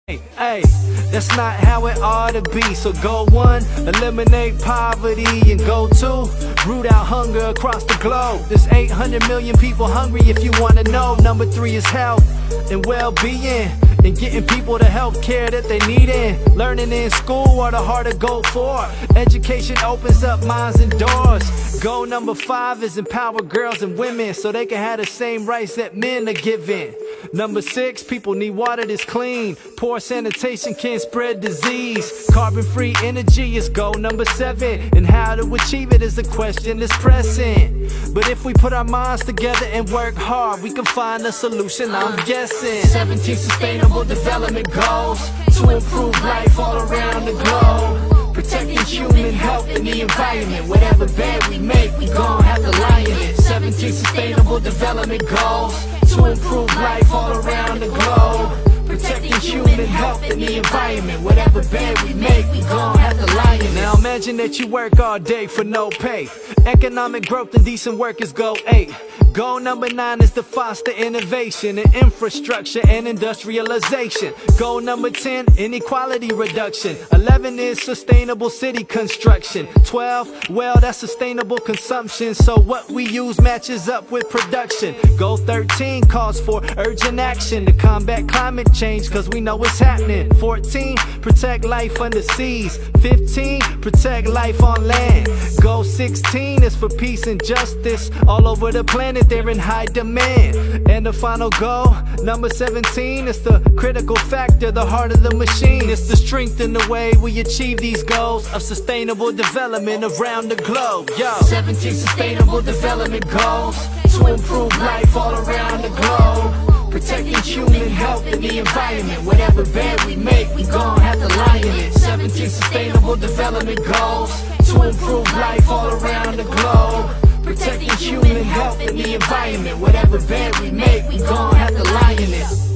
Hey, that's not how it ought to be. So go one, eliminate poverty, and go two, root out hunger across the globe. There's 800 million people hungry if you want to know. Number 3 is health and well-being, and getting people the health care that they need in. Learning in school are the hard to go for. Education opens up minds and doors. Goal number 5 is empower girls and women so they can have the same rights that men are given. Number 6, people need water that's clean. Poor sanitation can spread disease. Carbon-free energy is goal number 7, and how to achieve it is a question that's pressing. But if we put our minds together and work hard, we can find a solution, I'm guessing. 17 sustainable development goals to improve life all around the globe. Protecting human health and the environment. Whatever bed we make, we gon' have to lie in it. 17 sustainable development goals to improve life all around the globe. Protecting human health and the environment. Whatever bed we make, we gon' have to lie in it. Now imagine that you work all day for no pay. Economic growth and decent work is goal 8. Goal number 9 is to foster innovation in infrastructure and industrialization. Goal number 10, inequality reduction. 11 is sustainable city construction. 12, well, that's sustainable consumption, so what we use matches up with production. Goal 13 calls for urgent action to combat climate change, cause we know it's happening. 14, protect life under seas. 15, protect life on land. Goal 16 is for peace and justice all over the planet. They're in high demand. And the final goal, number 17, is the critical factor, the heart of the machine. It's the strength in the way we achieve these goals of sustainable development around the globe. Yo, 17 sustainable development goals to improve life all around the globe. Protecting human health and the environment. Whatever bed we make, we gon' have to lie in it. 17 sustainable development goals to improve life all around the globe. Protecting human health and the environment. Whatever bed we make, we gon' have to lie in it.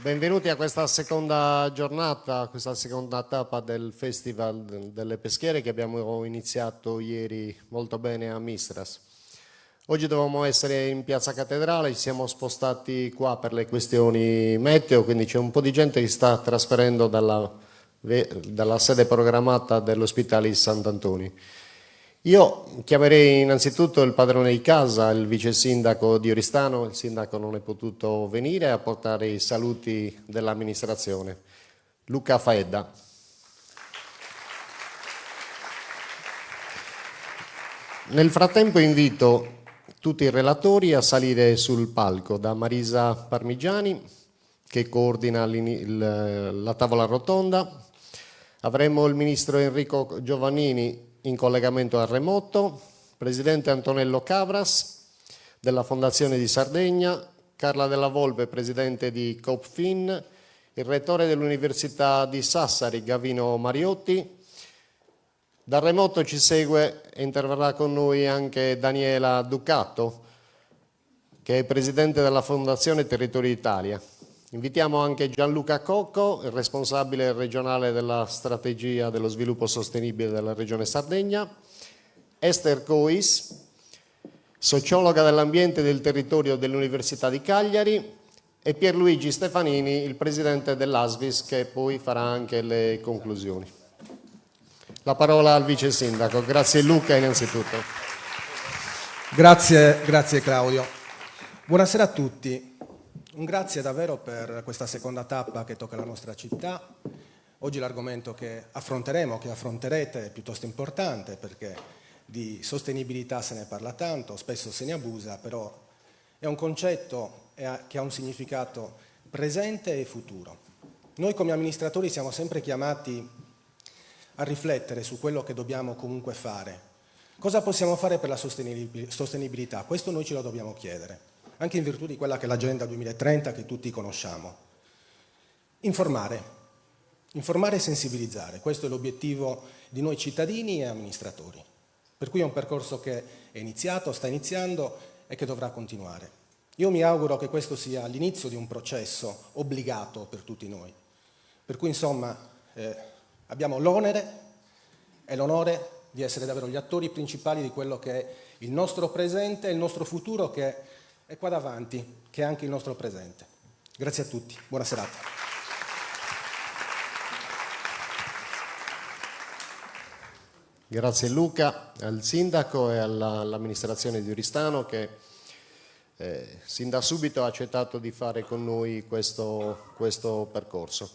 Benvenuti a questa seconda giornata, questa seconda tappa del Festival delle Peschiere che abbiamo iniziato ieri molto bene a Mistras. Oggi dovevamo essere in Piazza Cattedrale, ci siamo spostati qua per le questioni meteo, quindi c'è un po' di gente che sta trasferendo dalla sede programmata dell'ospedale di Sant'Antonio. Io chiamerei innanzitutto il padrone di casa, il vice sindaco di Oristano. Il sindaco non è potuto venire a portare i saluti dell'amministrazione. Luca Faedda. Nel frattempo invito tutti i relatori a salire sul palco, da Marisa Parmigiani, che coordina la tavola rotonda. Avremo il ministro Enrico Giovannini in collegamento a remoto, presidente Antonello Cabras della Fondazione di Sardegna, Carla Della Volpe, presidente di Copfin, il rettore dell'Università di Sassari, Gavino Mariotti. Da remoto ci segue e interverrà con noi anche Daniela Ducato, che è presidente della Fondazione Territori d'Italia. Invitiamo anche Gianluca Cocco, il responsabile regionale della strategia dello sviluppo sostenibile della Regione Sardegna, Esther Cois, sociologa dell'ambiente e del territorio dell'Università di Cagliari, e Pierluigi Stefanini, il presidente dell'ASVIS, che poi farà anche le conclusioni. La parola al vice sindaco. Grazie Luca innanzitutto. Grazie Claudio. Buonasera a tutti. Un grazie davvero per questa seconda tappa che tocca la nostra città. Oggi l'argomento che affronteremo, che affronterete, è piuttosto importante perché di sostenibilità se ne parla tanto, spesso se ne abusa, però è un concetto che ha un significato presente e futuro. Noi come amministratori siamo sempre chiamati a riflettere su quello che dobbiamo comunque fare. Cosa possiamo fare per la sostenibilità? Questo noi ce lo dobbiamo chiedere, anche in virtù di quella che è l'Agenda 2030 che tutti conosciamo. Informare e sensibilizzare, questo è l'obiettivo di noi cittadini e amministratori. Per cui è un percorso che è iniziato, sta iniziando e che dovrà continuare. Io mi auguro che questo sia l'inizio di un processo obbligato per tutti noi. Per cui, insomma, abbiamo l'onere e l'onore di essere davvero gli attori principali di quello che è il nostro presente e il nostro futuro, che è qua davanti, che è anche il nostro presente. Grazie a tutti, buona serata. Grazie Luca, al sindaco e all'amministrazione di Oristano che sin da subito ha accettato di fare con noi questo percorso.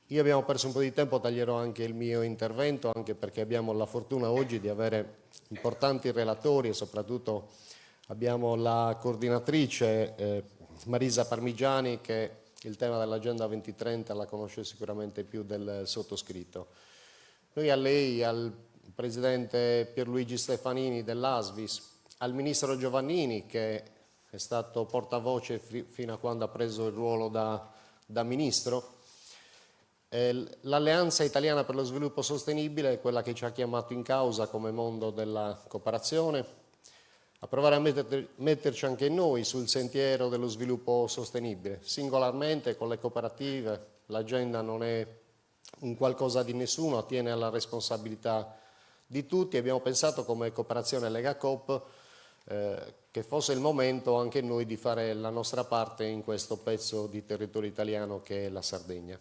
Io abbiamo perso un po' di tempo, taglierò anche il mio intervento, anche perché abbiamo la fortuna oggi di avere importanti relatori e soprattutto abbiamo la coordinatrice Marisa Parmigiani, che il tema dell'Agenda 2030 la conosce sicuramente più del sottoscritto. Noi a lei, al presidente Pierluigi Stefanini dell'ASVIS, al ministro Giovannini, che è stato portavoce fino a quando ha preso il ruolo da ministro. L'Alleanza Italiana per lo Sviluppo Sostenibile è quella che ci ha chiamato in causa come mondo della cooperazione, a provare a metterci anche noi sul sentiero dello sviluppo sostenibile. Singolarmente, con le cooperative, l'agenda non è un qualcosa di nessuno, attiene alla responsabilità di tutti. Abbiamo pensato come Cooperazione Lega Coop che fosse il momento anche noi di fare la nostra parte in questo pezzo di territorio italiano che è la Sardegna.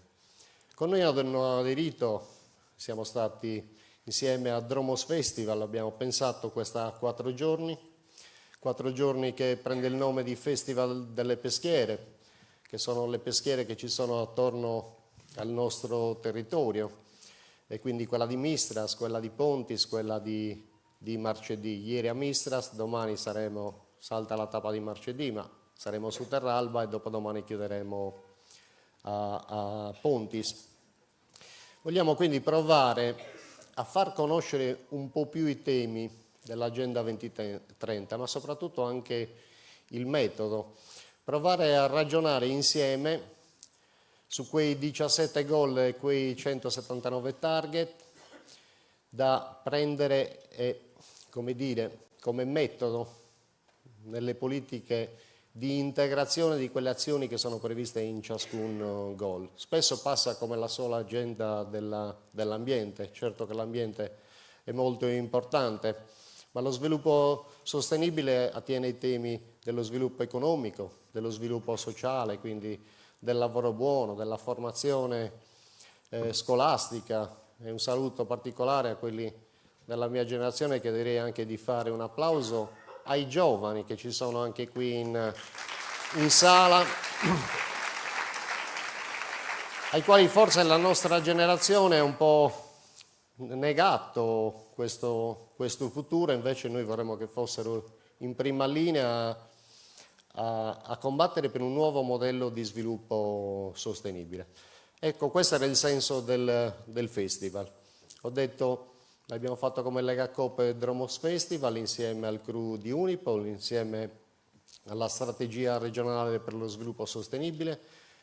Con noi hanno aderito, siamo stati insieme a Dromos Festival, abbiamo pensato questa 4 giorni che prende il nome di Festival delle Peschiere, che sono le peschiere che ci sono attorno al nostro territorio, e quindi quella di Mistras, quella di Pontis, quella di Marcedì. Ieri a Mistras, domani salta la tappa di Marcedì, ma saremo su Terralba e dopodomani chiuderemo a Pontis. Vogliamo quindi provare a far conoscere un po' più i temi dell'Agenda 2030, ma soprattutto anche il metodo, provare a ragionare insieme su quei 17 goal e quei 179 target da prendere come metodo nelle politiche di integrazione di quelle azioni che sono previste in ciascun goal. Spesso passa come la sola agenda dell'ambiente, certo che l'ambiente è molto importante, ma lo sviluppo sostenibile attiene ai temi dello sviluppo economico, dello sviluppo sociale, quindi del lavoro buono, della formazione scolastica, e un saluto particolare a quelli della mia generazione, che direi anche di fare un applauso ai giovani che ci sono anche qui in sala, ai quali forse la nostra generazione è un po' negato questo futuro, invece noi vorremmo che fossero in prima linea a combattere per un nuovo modello di sviluppo sostenibile. Ecco, questo era il senso del festival. Ho detto, l'abbiamo fatto come Lega Coop e Dromos Festival, insieme al crew di Unipol, insieme alla strategia regionale per lo sviluppo sostenibile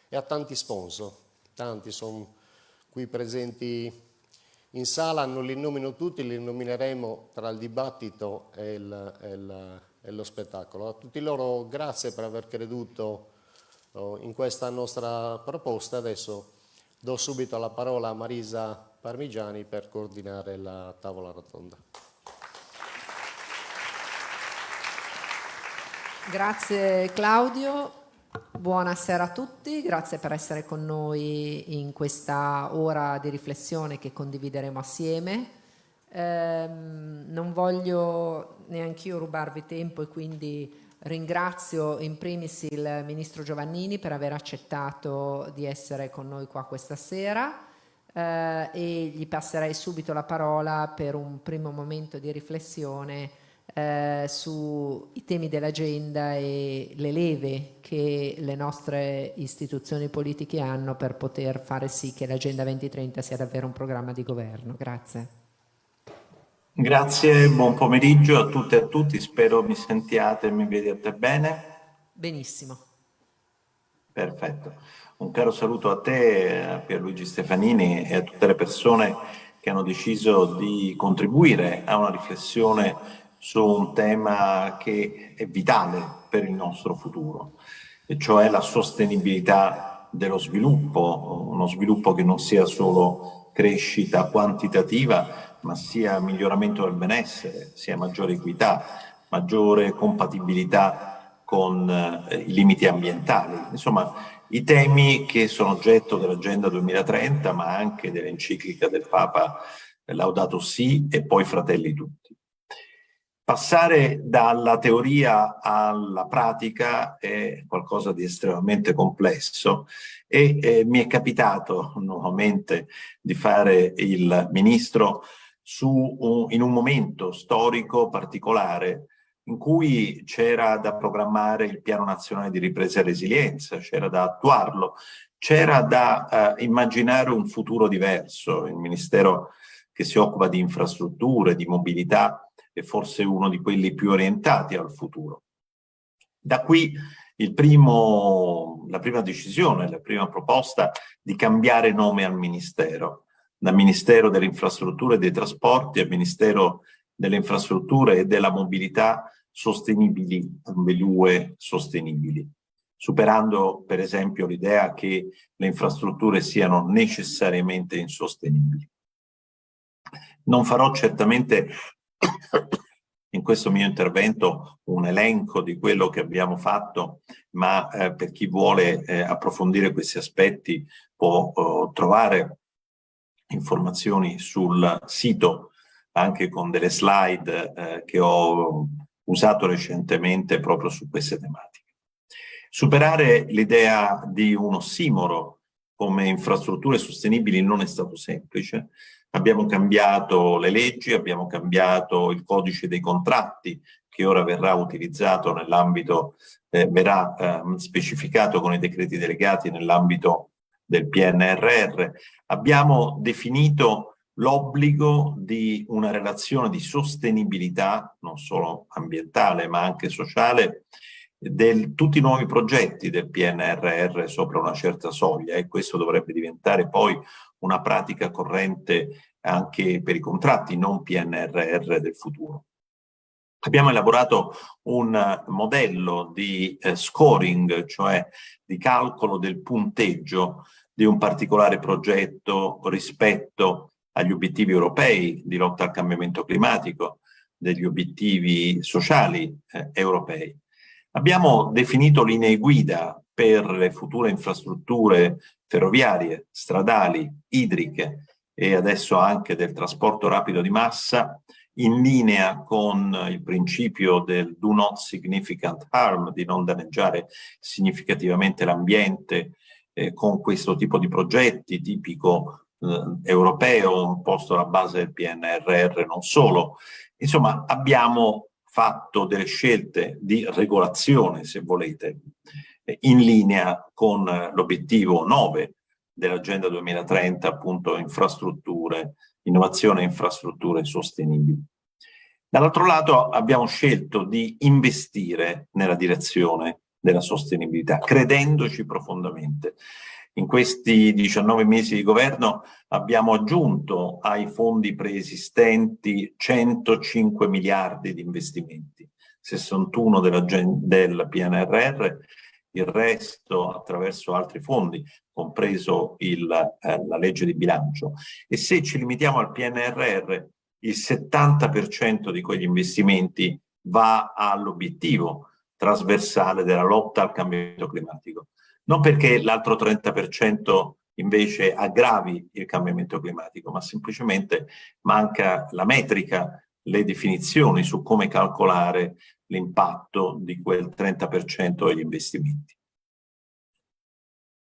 e a tanti sponsor. Tanti sono qui presenti in sala, non li nomino tutti, li nomineremo tra il dibattito e lo spettacolo. A tutti loro grazie per aver creduto in questa nostra proposta. Adesso do subito la parola a Marisa Parmigiani per coordinare la tavola rotonda. Grazie Claudio, buonasera a tutti, grazie per essere con noi in questa ora di riflessione che condivideremo assieme. Non voglio neanch'io rubarvi tempo e quindi ringrazio in primis il Ministro Giovannini per aver accettato di essere con noi qua questa sera e gli passerei subito la parola per un primo momento di riflessione sui temi dell'agenda e le leve che le nostre istituzioni politiche hanno per poter fare sì che l'Agenda 2030 sia davvero un programma di governo. Grazie. Grazie, buon pomeriggio a tutte e a tutti, spero mi sentiate e mi vediate bene. Benissimo. Perfetto. Un caro saluto a te, a Pierluigi Stefanini e a tutte le persone che hanno deciso di contribuire a una riflessione su un tema che è vitale per il nostro futuro, e cioè la sostenibilità dello sviluppo, uno sviluppo che non sia solo crescita quantitativa, ma sia miglioramento del benessere, sia maggiore equità, maggiore compatibilità con i limiti ambientali. Insomma, i temi che sono oggetto dell'Agenda 2030, ma anche dell'enciclica del Papa Laudato Si e poi Fratelli Tutti. Passare dalla teoria alla pratica è qualcosa di estremamente complesso e mi è capitato nuovamente di fare il ministro in un momento storico particolare in cui c'era da programmare il Piano Nazionale di Ripresa e Resilienza, c'era da attuarlo, c'era da immaginare un futuro diverso. Il Ministero che si occupa di infrastrutture, di mobilità, è forse uno di quelli più orientati al futuro. Da qui la prima decisione, la prima proposta di cambiare nome al Ministero, da Ministero delle Infrastrutture e dei Trasporti a Ministero delle Infrastrutture e della Mobilità Sostenibili, ambedue sostenibili, superando per esempio l'idea che le infrastrutture siano necessariamente insostenibili. Non farò certamente in questo mio intervento un elenco di quello che abbiamo fatto, ma per chi vuole approfondire questi aspetti può trovare informazioni sul sito, anche con delle slide che ho usato recentemente proprio su queste tematiche. Superare l'idea di un ossimoro come infrastrutture sostenibili non è stato semplice. Abbiamo cambiato le leggi, abbiamo cambiato il codice dei contratti che ora verrà utilizzato nell'ambito, verrà specificato con i decreti delegati nell'ambito del PNRR. Abbiamo definito l'obbligo di una relazione di sostenibilità, non solo ambientale ma anche sociale, tutti i nuovi progetti del PNRR sopra una certa soglia, e questo dovrebbe diventare poi una pratica corrente anche per i contratti non PNRR del futuro. Abbiamo elaborato un modello di scoring, cioè di calcolo del punteggio di un particolare progetto rispetto agli obiettivi europei di lotta al cambiamento climatico, degli obiettivi sociali europei. Abbiamo definito linee guida per le future infrastrutture ferroviarie, stradali, idriche e adesso anche del trasporto rapido di massa, in linea con il principio del do not significant harm, di non danneggiare significativamente l'ambiente con questo tipo di progetti tipico europeo, posto alla base del PNRR non solo. Insomma, abbiamo fatto delle scelte di regolazione, se volete, in linea con l'obiettivo 9 dell'Agenda 2030, appunto infrastrutture, innovazione e infrastrutture sostenibili. Dall'altro lato abbiamo scelto di investire nella direzione della sostenibilità, credendoci profondamente. In questi 19 mesi di governo abbiamo aggiunto ai fondi preesistenti 105 miliardi di investimenti, 61 del PNRR, il resto attraverso altri fondi, compreso la legge di bilancio. E se ci limitiamo al PNRR, il 70% di quegli investimenti va all'obiettivo trasversale della lotta al cambiamento climatico. Non perché l'altro 30% invece aggravi il cambiamento climatico, ma semplicemente manca la metrica, le definizioni su come calcolare l'impatto di quel 30% degli investimenti.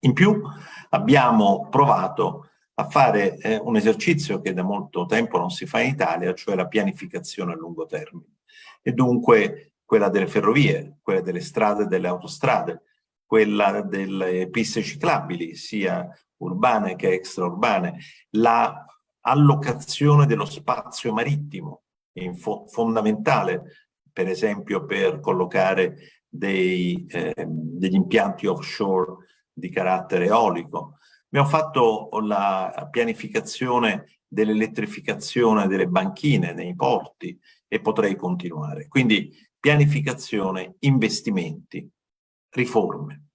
In più abbiamo provato a fare un esercizio che da molto tempo non si fa in Italia, cioè la pianificazione a lungo termine, e dunque quella delle ferrovie, quella delle strade e delle autostrade, quella delle piste ciclabili, sia urbane che extraurbane, la allocazione dello spazio marittimo, è fondamentale, per esempio per collocare degli impianti offshore di carattere eolico. Abbiamo fatto la pianificazione dell'elettrificazione delle banchine nei porti e potrei continuare. Quindi pianificazione, investimenti, riforme.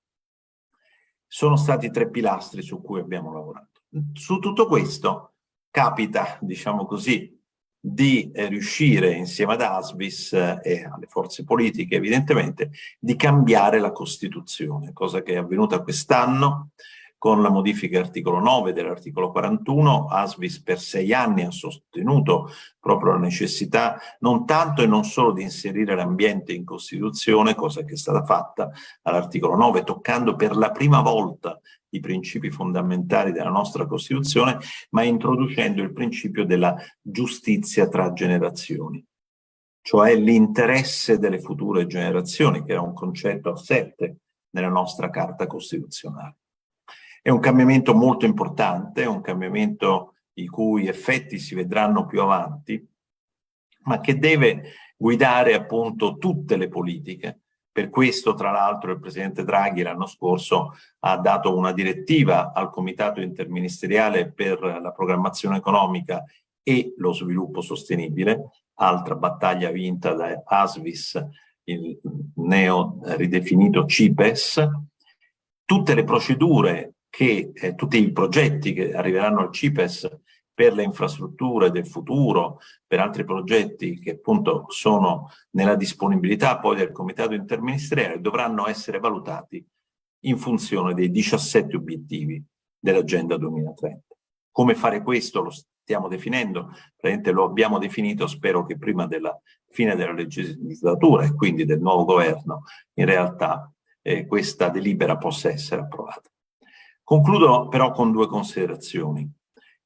Sono stati 3 pilastri su cui abbiamo lavorato. Su tutto questo capita, diciamo così, di riuscire insieme ad ASVIS e alle forze politiche evidentemente di cambiare la Costituzione, cosa che è avvenuta quest'anno con la modifica articolo 9 dell'articolo 41. ASVIS per 6 anni ha sostenuto proprio la necessità non tanto e non solo di inserire l'ambiente in Costituzione, cosa che è stata fatta all'articolo 9, toccando per la prima volta i principi fondamentali della nostra Costituzione, ma introducendo il principio della giustizia tra generazioni, cioè l'interesse delle future generazioni, che è un concetto assente nella nostra Carta Costituzionale. È un cambiamento molto importante, è un cambiamento i cui effetti si vedranno più avanti, ma che deve guidare appunto tutte le politiche. Per questo, tra l'altro, il Presidente Draghi l'anno scorso ha dato una direttiva al Comitato Interministeriale per la programmazione economica e lo sviluppo sostenibile, altra battaglia vinta da ASVIS, il neo ridefinito CIPES. Tutte le procedure tutti i progetti che arriveranno al CIPES per le infrastrutture del futuro, per altri progetti che appunto sono nella disponibilità poi del Comitato Interministeriale, dovranno essere valutati in funzione dei 17 obiettivi dell'Agenda 2030. Come fare questo lo stiamo definendo, praticamente lo abbiamo definito, spero che prima della fine della legislatura e quindi del nuovo governo in realtà questa delibera possa essere approvata. Concludo però con 2 considerazioni.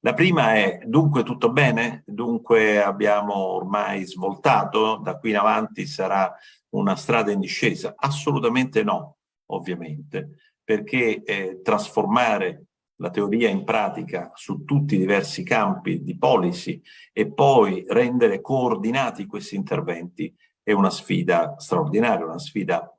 La prima è: dunque tutto bene? Dunque abbiamo ormai svoltato? Da qui in avanti sarà una strada in discesa? Assolutamente no, ovviamente, perché trasformare la teoria in pratica su tutti i diversi campi di policy e poi rendere coordinati questi interventi è una sfida straordinaria, una sfida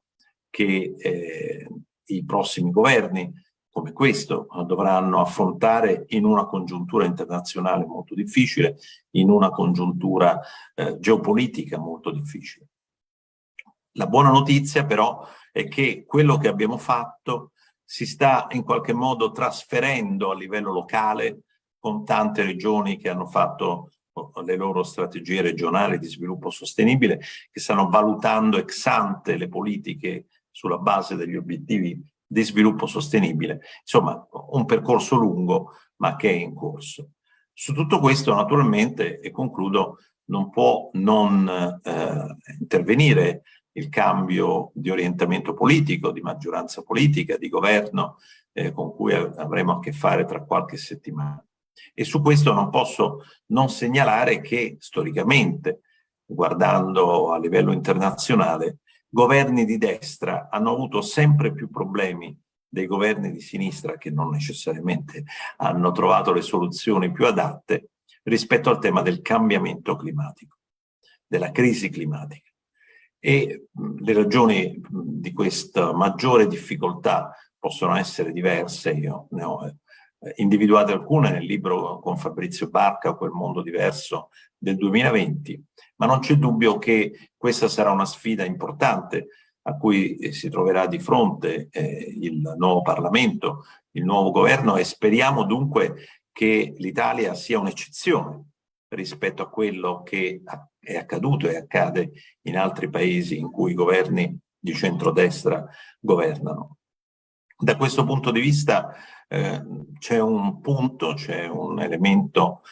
che i prossimi governi come questo dovranno affrontare in una congiuntura internazionale molto difficile, in una congiuntura geopolitica molto difficile. La buona notizia però è che quello che abbiamo fatto si sta in qualche modo trasferendo a livello locale, con tante regioni che hanno fatto le loro strategie regionali di sviluppo sostenibile, che stanno valutando ex ante le politiche sulla base degli obiettivi di sviluppo sostenibile. Insomma, un percorso lungo, ma che è in corso. Su tutto questo, naturalmente, e concludo, non può non intervenire il cambio di orientamento politico, di maggioranza politica, di governo, con cui avremo a che fare tra qualche settimana. E su questo non posso non segnalare che, storicamente, guardando a livello internazionale, governi di destra hanno avuto sempre più problemi dei governi di sinistra, che non necessariamente hanno trovato le soluzioni più adatte rispetto al tema del cambiamento climatico, della crisi climatica. E le ragioni di questa maggiore difficoltà possono essere diverse. Io ne ho individuate alcune nel libro con Fabrizio Barca, Quel mondo diverso del 2020, ma non c'è dubbio che questa sarà una sfida importante a cui si troverà di fronte il nuovo Parlamento, il nuovo governo, e speriamo dunque che l'Italia sia un'eccezione rispetto a quello che è accaduto e accade in altri paesi in cui i governi di centrodestra governano. Da questo punto di vista c'è un elemento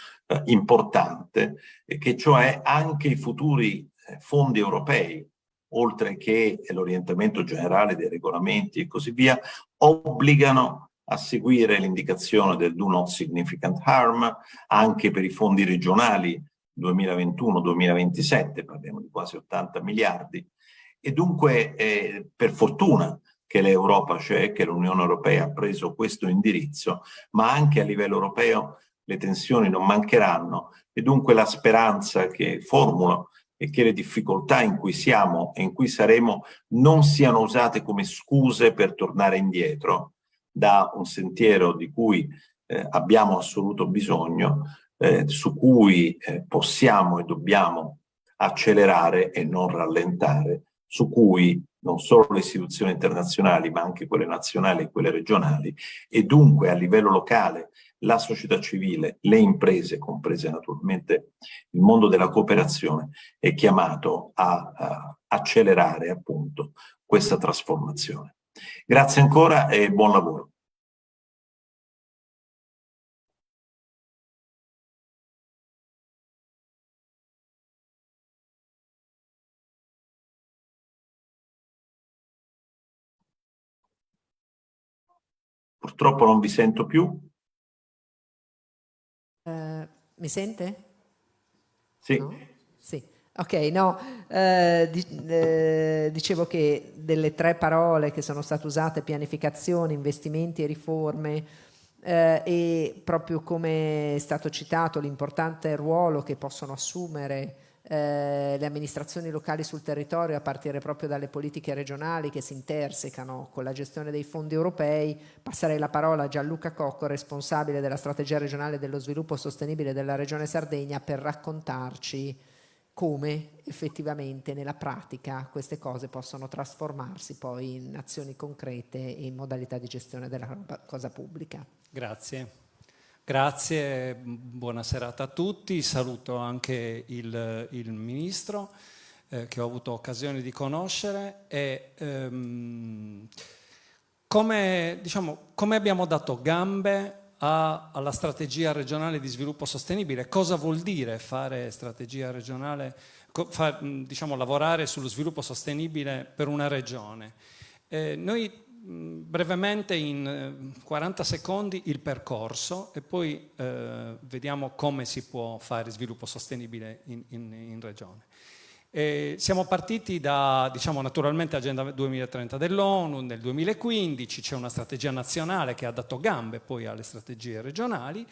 importante, che cioè anche i futuri fondi europei, oltre che l'orientamento generale dei regolamenti e così via, obbligano a seguire l'indicazione del do not significant harm anche per i fondi regionali 2021-2027, parliamo di quasi 80 miliardi, e dunque per fortuna che l'Europa c'è, che l'Unione Europea ha preso questo indirizzo, ma anche a livello europeo le tensioni non mancheranno, e dunque la speranza che formulo è che le difficoltà in cui siamo e in cui saremo non siano usate come scuse per tornare indietro da un sentiero di cui abbiamo assoluto bisogno, su cui possiamo e dobbiamo accelerare e non rallentare, su cui non solo le istituzioni internazionali, ma anche quelle nazionali e quelle regionali, e dunque a livello locale la società civile, le imprese, comprese naturalmente il mondo della cooperazione, è chiamato a accelerare appunto questa trasformazione. Grazie ancora e buon lavoro. Purtroppo non vi sento più. Mi sente? Sì. No? Sì. Ok, no, dicevo che delle 3 parole che sono state usate, pianificazione, investimenti e riforme, e proprio come è stato citato l'importante ruolo che possono assumere le amministrazioni locali sul territorio, a partire proprio dalle politiche regionali che si intersecano con la gestione dei fondi europei, passerei la parola a Gianluca Cocco, responsabile della strategia regionale dello sviluppo sostenibile della Regione Sardegna, per raccontarci come effettivamente nella pratica queste cose possono trasformarsi poi in azioni concrete e in modalità di gestione della cosa pubblica. Grazie. Grazie, buona serata a tutti. Saluto anche il Ministro che ho avuto occasione di conoscere e come abbiamo dato gambe alla strategia regionale di sviluppo sostenibile. Cosa vuol dire fare strategia regionale, lavorare sullo sviluppo sostenibile per una regione? Noi brevemente in 40 secondi il percorso e poi vediamo come si può fare sviluppo sostenibile in regione. Siamo partiti da, naturalmente Agenda 2030 dell'ONU nel 2015, c'è una strategia nazionale che ha dato gambe poi alle strategie regionali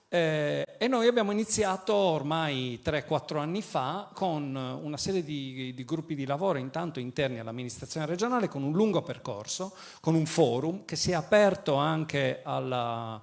e noi abbiamo iniziato ormai 3-4 anni fa con una serie di gruppi di lavoro intanto interni all'amministrazione regionale, con un lungo percorso, con un forum che si è aperto anche a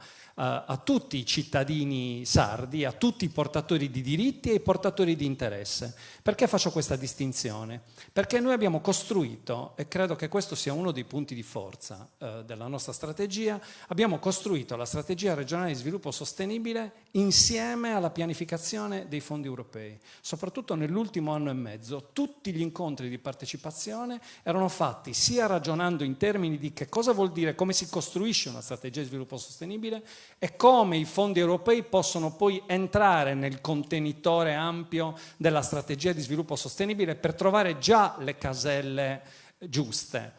tutti i cittadini sardi, a tutti i portatori di diritti e i portatori di interesse. Perché faccio questa distinzione? Perché noi abbiamo costruito, e credo che questo sia uno dei punti di forza della nostra strategia, abbiamo costruito la strategia regionale di sviluppo sostenibile insieme alla pianificazione dei fondi europei. Soprattutto nell'ultimo anno e mezzo tutti gli incontri di partecipazione erano fatti sia ragionando in termini di che cosa vuol dire, come si costruisce una strategia di sviluppo sostenibile e come i fondi europei possono poi entrare nel contenitore ampio della strategia di sviluppo sostenibile per trovare già le caselle giuste.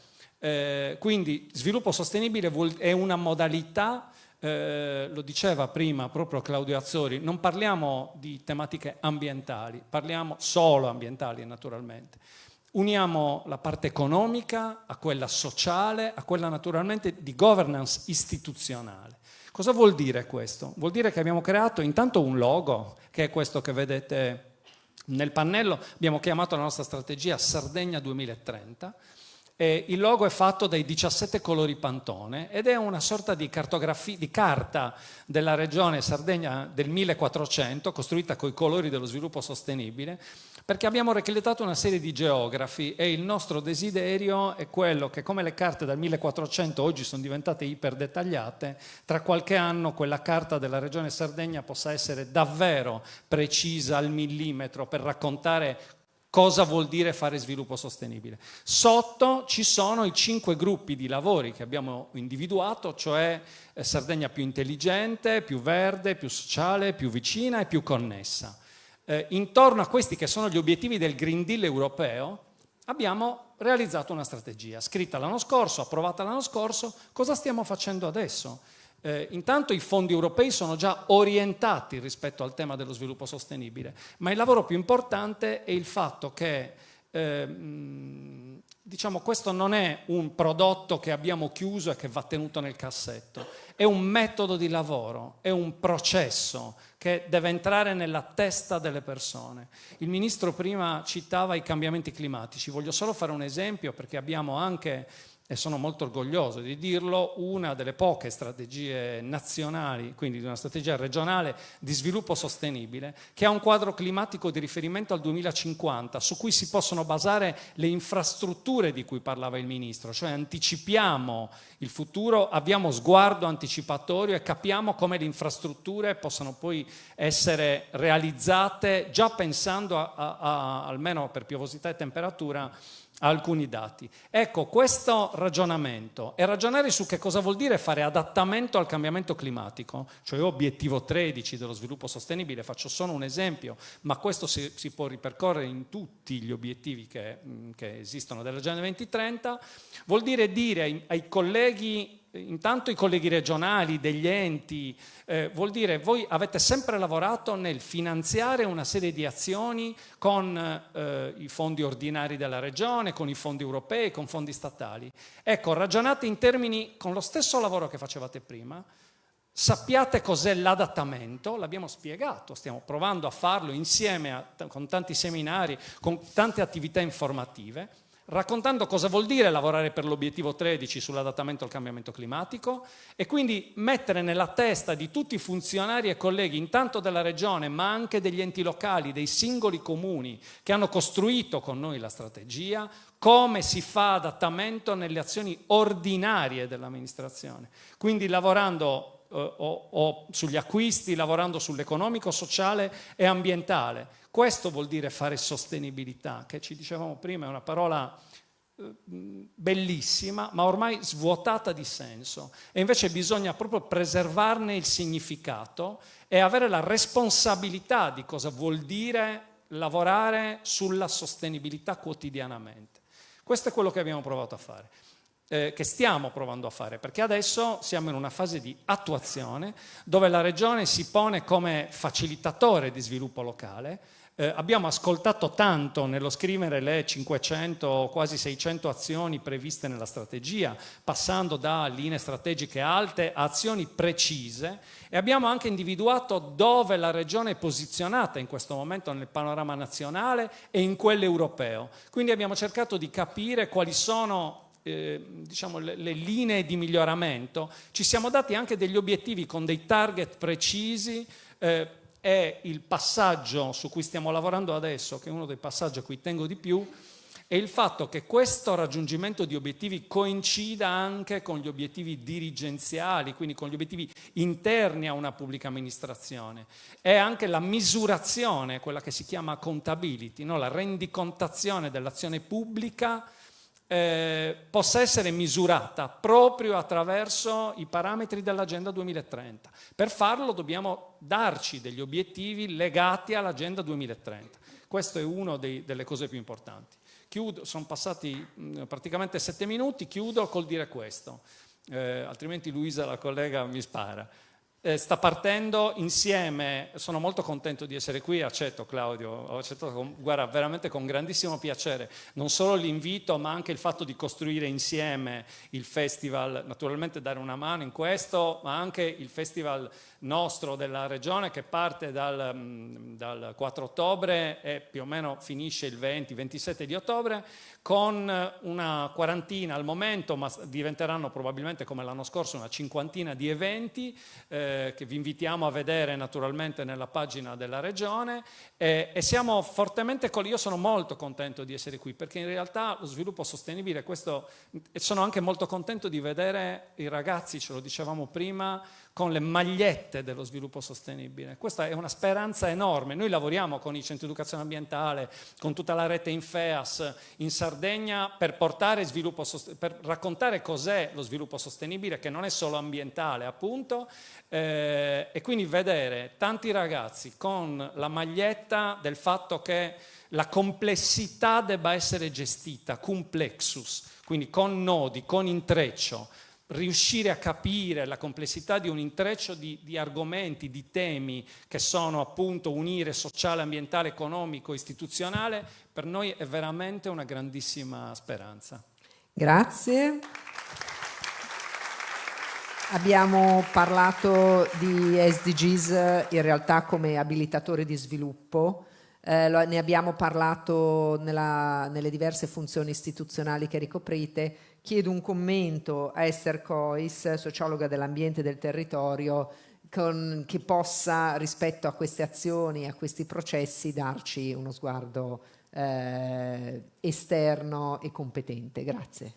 Quindi sviluppo sostenibile è una modalità, lo diceva prima proprio Claudio Azzori, non parliamo di tematiche ambientali, parliamo solo ambientali naturalmente. Uniamo la parte economica a quella sociale, a quella naturalmente di governance istituzionale. Cosa vuol dire questo? Vuol dire che abbiamo creato intanto un logo, che è questo che vedete nel pannello, abbiamo chiamato la nostra strategia Sardegna 2030, e il logo è fatto dai 17 colori Pantone ed è una sorta di carta della regione Sardegna del 1400, costruita con i colori dello sviluppo sostenibile, perché abbiamo reclutato una serie di geografi e il nostro desiderio è quello che, come le carte dal 1400 oggi sono diventate iper dettagliate, tra qualche anno quella carta della regione Sardegna possa essere davvero precisa al millimetro per raccontare cosa vuol dire fare sviluppo sostenibile. Sotto ci sono i 5 gruppi di lavori che abbiamo individuato, cioè Sardegna più intelligente, più verde, più sociale, più vicina e più connessa. Intorno a questi che sono gli obiettivi del Green Deal europeo abbiamo realizzato una strategia scritta l'anno scorso, approvata l'anno scorso. Cosa stiamo facendo adesso? Intanto i fondi europei sono già orientati rispetto al tema dello sviluppo sostenibile, ma il lavoro più importante è il fatto che questo non è un prodotto che abbiamo chiuso e che va tenuto nel cassetto, è un metodo di lavoro, è un processo che deve entrare nella testa delle persone. Il Ministro prima citava i cambiamenti climatici, voglio solo fare un esempio perché abbiamo anche e sono molto orgoglioso di dirlo, una delle poche strategie nazionali, quindi di una strategia regionale di sviluppo sostenibile, che ha un quadro climatico di riferimento al 2050, su cui si possono basare le infrastrutture di cui parlava il Ministro, cioè anticipiamo il futuro, abbiamo sguardo anticipatorio e capiamo come le infrastrutture possano poi essere realizzate già pensando almeno per piovosità e temperatura, alcuni dati. Ecco, questo ragionamento e ragionare su che cosa vuol dire fare adattamento al cambiamento climatico, cioè obiettivo 13 dello sviluppo sostenibile, faccio solo un esempio, ma questo si può ripercorrere in tutti gli obiettivi che esistono dell'Agenda 2030, vuol dire ai colleghi, intanto i colleghi regionali, degli enti, vuol dire voi avete sempre lavorato nel finanziare una serie di azioni con i fondi ordinari della regione, con i fondi europei, con fondi statali. Ecco, ragionate in termini con lo stesso lavoro che facevate prima, sappiate cos'è l'adattamento, l'abbiamo spiegato, stiamo provando a farlo insieme con tanti seminari, con tante attività informative, raccontando cosa vuol dire lavorare per l'obiettivo 13 sull'adattamento al cambiamento climatico e quindi mettere nella testa di tutti i funzionari e colleghi, intanto della regione ma anche degli enti locali, dei singoli comuni che hanno costruito con noi la strategia, come si fa adattamento nelle azioni ordinarie dell'amministrazione. Quindi lavorando o sugli acquisti, lavorando sull'economico, sociale e ambientale. Questo vuol dire fare sostenibilità, che ci dicevamo prima è una parola bellissima, ma ormai svuotata di senso. E invece bisogna proprio preservarne il significato e avere la responsabilità di cosa vuol dire lavorare sulla sostenibilità quotidianamente. Questo è quello che abbiamo provato a fare. Che stiamo provando a fare, perché adesso siamo in una fase di attuazione dove la Regione si pone come facilitatore di sviluppo locale. Abbiamo ascoltato tanto nello scrivere le 500, quasi 600 azioni previste nella strategia, passando da linee strategiche alte a azioni precise, e abbiamo anche individuato dove la Regione è posizionata in questo momento nel panorama nazionale e in quello europeo. Quindi abbiamo cercato di capire quali sono diciamo, le linee di miglioramento. Ci siamo dati anche degli obiettivi con dei target precisi e il passaggio su cui stiamo lavorando adesso, che è uno dei passaggi a cui tengo di più, è il fatto che questo raggiungimento di obiettivi coincida anche con gli obiettivi dirigenziali, quindi con gli obiettivi interni a una pubblica amministrazione. È anche la misurazione, quella che si chiama accountability, no? La rendicontazione dell'azione pubblica possa essere misurata proprio attraverso i parametri dell'Agenda 2030. Per farlo dobbiamo darci degli obiettivi legati all'Agenda 2030. Questo è una delle cose più importanti. Chiudo, sono passati praticamente 7 minuti, chiudo col dire questo, altrimenti Luisa, la collega, mi spara. Sta partendo insieme, sono molto contento di essere qui, accetto Claudio, ho accettato guarda, veramente con grandissimo piacere, non solo l'invito ma anche il fatto di costruire insieme il festival, naturalmente dare una mano in questo, ma anche il festival nostro della regione che parte dal 4 ottobre e più o meno finisce il 20-27 di ottobre, con una quarantina al momento, ma diventeranno probabilmente come l'anno scorso una cinquantina di eventi che vi invitiamo a vedere naturalmente nella pagina della regione e siamo fortemente io sono molto contento di essere qui perché in realtà lo sviluppo sostenibile, questo, e sono anche molto contento di vedere i ragazzi, ce lo dicevamo prima, con le magliette dello sviluppo sostenibile. Questa è una speranza enorme. Noi lavoriamo con i centri di educazione ambientale, con tutta la rete Infeas in Sardegna per portare sviluppo per raccontare cos'è lo sviluppo sostenibile, che non è solo ambientale, appunto, e quindi vedere tanti ragazzi con la maglietta del fatto che la complessità debba essere gestita, complexus, quindi con nodi, con intreccio, riuscire a capire la complessità di un intreccio di argomenti, di temi che sono appunto unire sociale, ambientale, economico, istituzionale, per noi è veramente una grandissima speranza. Grazie. Abbiamo parlato di SDGs in realtà come abilitatore di sviluppo. ne abbiamo parlato nelle diverse funzioni istituzionali che ricoprite. Chiedo un commento a Esther Cois, sociologa dell'ambiente e del territorio, che possa, rispetto a queste azioni, a questi processi, darci uno sguardo esterno e competente. Grazie.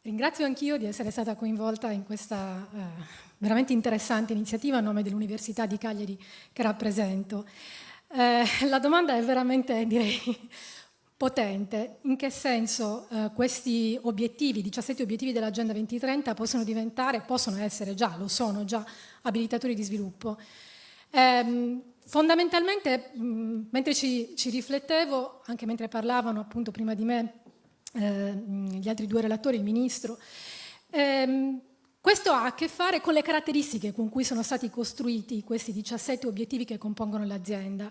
Ringrazio anch'io di essere stata coinvolta in questa veramente interessante iniziativa a nome dell'Università di Cagliari che rappresento. La domanda è veramente, direi, potente. In che senso questi obiettivi, 17 obiettivi dell'Agenda 2030, possono essere già, lo sono già, abilitatori di sviluppo? Fondamentalmente, mentre ci riflettevo, anche mentre parlavano appunto prima di me gli altri due relatori, il Ministro, questo ha a che fare con le caratteristiche con cui sono stati costruiti questi 17 obiettivi che compongono l'agenda.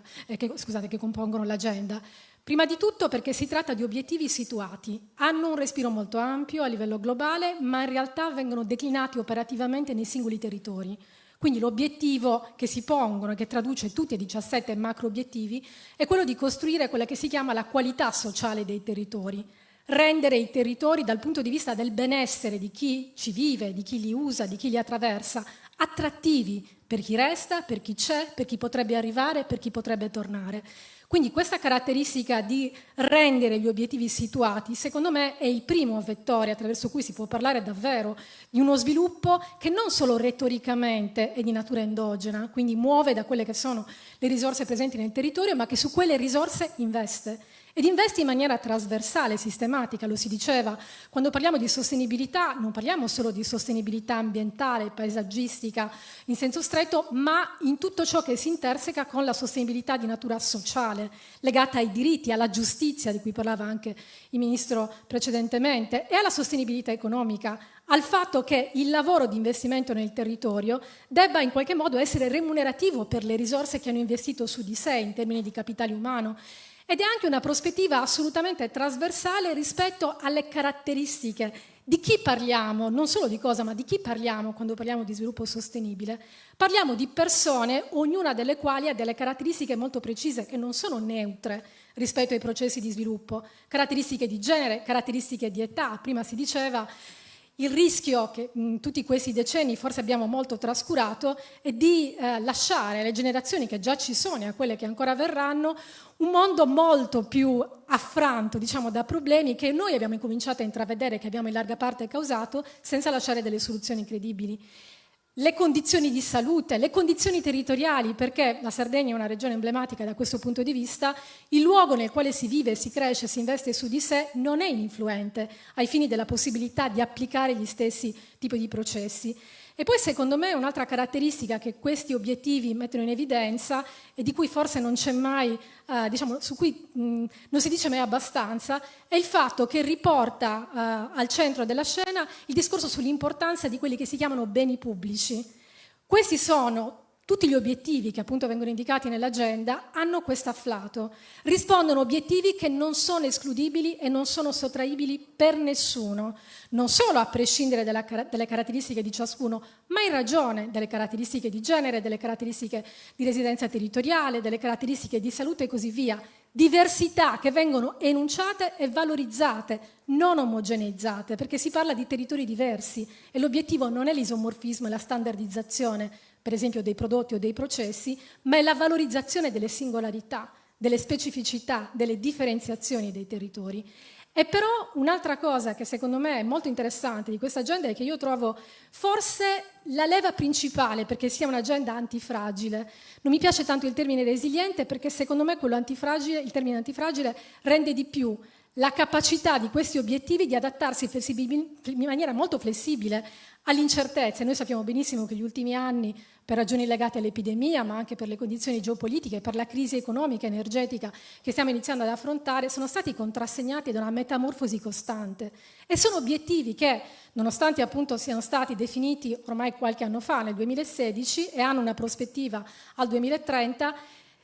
Prima di tutto perché si tratta di obiettivi situati, hanno un respiro molto ampio a livello globale, ma in realtà vengono declinati operativamente nei singoli territori. Quindi l'obiettivo che si pongono e che traduce tutti e 17 macro obiettivi è quello di costruire quella che si chiama la qualità sociale dei territori. Rendere i territori dal punto di vista del benessere di chi ci vive, di chi li usa, di chi li attraversa, attrattivi per chi resta, per chi c'è, per chi potrebbe arrivare, per chi potrebbe tornare. Quindi questa caratteristica di rendere gli obiettivi situati, secondo me, è il primo vettore attraverso cui si può parlare davvero di uno sviluppo che non solo retoricamente è di natura endogena, quindi muove da quelle che sono le risorse presenti nel territorio, ma che su quelle risorse investe. Ed investi in maniera trasversale, sistematica, lo si diceva. Quando parliamo di sostenibilità non parliamo solo di sostenibilità ambientale, paesaggistica in senso stretto, ma in tutto ciò che si interseca con la sostenibilità di natura sociale, legata ai diritti, alla giustizia, di cui parlava anche il Ministro precedentemente, e alla sostenibilità economica, al fatto che il lavoro di investimento nel territorio debba in qualche modo essere remunerativo per le risorse che hanno investito su di sé in termini di capitale umano. Ed è anche una prospettiva assolutamente trasversale rispetto alle caratteristiche di chi parliamo, non solo di cosa, ma di chi parliamo quando parliamo di sviluppo sostenibile. Parliamo di persone, ognuna delle quali ha delle caratteristiche molto precise che non sono neutre rispetto ai processi di sviluppo, caratteristiche di genere, caratteristiche di età. Prima si diceva il rischio che in tutti questi decenni forse abbiamo molto trascurato è di lasciare alle generazioni che già ci sono e a quelle che ancora verranno un mondo molto più affranto, diciamo, da problemi che noi abbiamo incominciato a intravedere, che abbiamo in larga parte causato, senza lasciare delle soluzioni credibili. Le condizioni di salute, le condizioni territoriali, perché la Sardegna è una regione emblematica da questo punto di vista, il luogo nel quale si vive, si cresce, si investe su di sé non è ininfluente ai fini della possibilità di applicare gli stessi tipi di processi. E poi secondo me un'altra caratteristica che questi obiettivi mettono in evidenza e di cui forse non c'è mai, su cui non si dice mai abbastanza, è il fatto che riporta al centro della scena il discorso sull'importanza di quelli che si chiamano beni pubblici. Questi sono tutti gli obiettivi che appunto vengono indicati nell'agenda, hanno questo afflato, rispondono a obiettivi che non sono escludibili e non sono sottraibili per nessuno, non solo a prescindere delle caratteristiche di ciascuno, ma in ragione delle caratteristiche di genere, delle caratteristiche di residenza territoriale, delle caratteristiche di salute e così via. Diversità che vengono enunciate e valorizzate, non omogeneizzate, perché si parla di territori diversi e l'obiettivo non è l'isomorfismo e la standardizzazione, per esempio dei prodotti o dei processi, ma è la valorizzazione delle singolarità, delle specificità, delle differenziazioni dei territori. E però un'altra cosa che secondo me è molto interessante di questa agenda è che io trovo forse la leva principale perché sia un'agenda antifragile. Non mi piace tanto il termine resiliente perché secondo me quello antifragile, il termine antifragile rende di più la capacità di questi obiettivi di adattarsi in maniera molto flessibile all'incertezza. Noi sappiamo benissimo che gli ultimi anni, per ragioni legate all'epidemia, ma anche per le condizioni geopolitiche, per la crisi economica e energetica che stiamo iniziando ad affrontare, sono stati contrassegnati da una metamorfosi costante. E sono obiettivi che, nonostante appunto siano stati definiti ormai qualche anno fa, nel 2016, e hanno una prospettiva al 2030,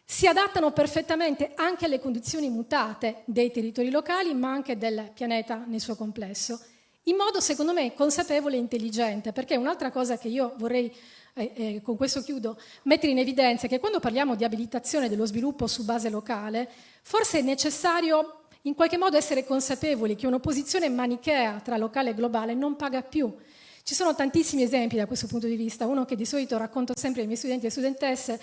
si adattano perfettamente anche alle condizioni mutate dei territori locali, ma anche del pianeta nel suo complesso. in modo secondo me consapevole e intelligente, perché un'altra cosa che io vorrei, con questo chiudo, mettere in evidenza è che quando parliamo di abilitazione dello sviluppo su base locale, forse è necessario in qualche modo essere consapevoli che un'opposizione manichea tra locale e globale non paga più. Ci sono tantissimi esempi da questo punto di vista. Uno che di solito racconto sempre ai miei studenti e studentesse,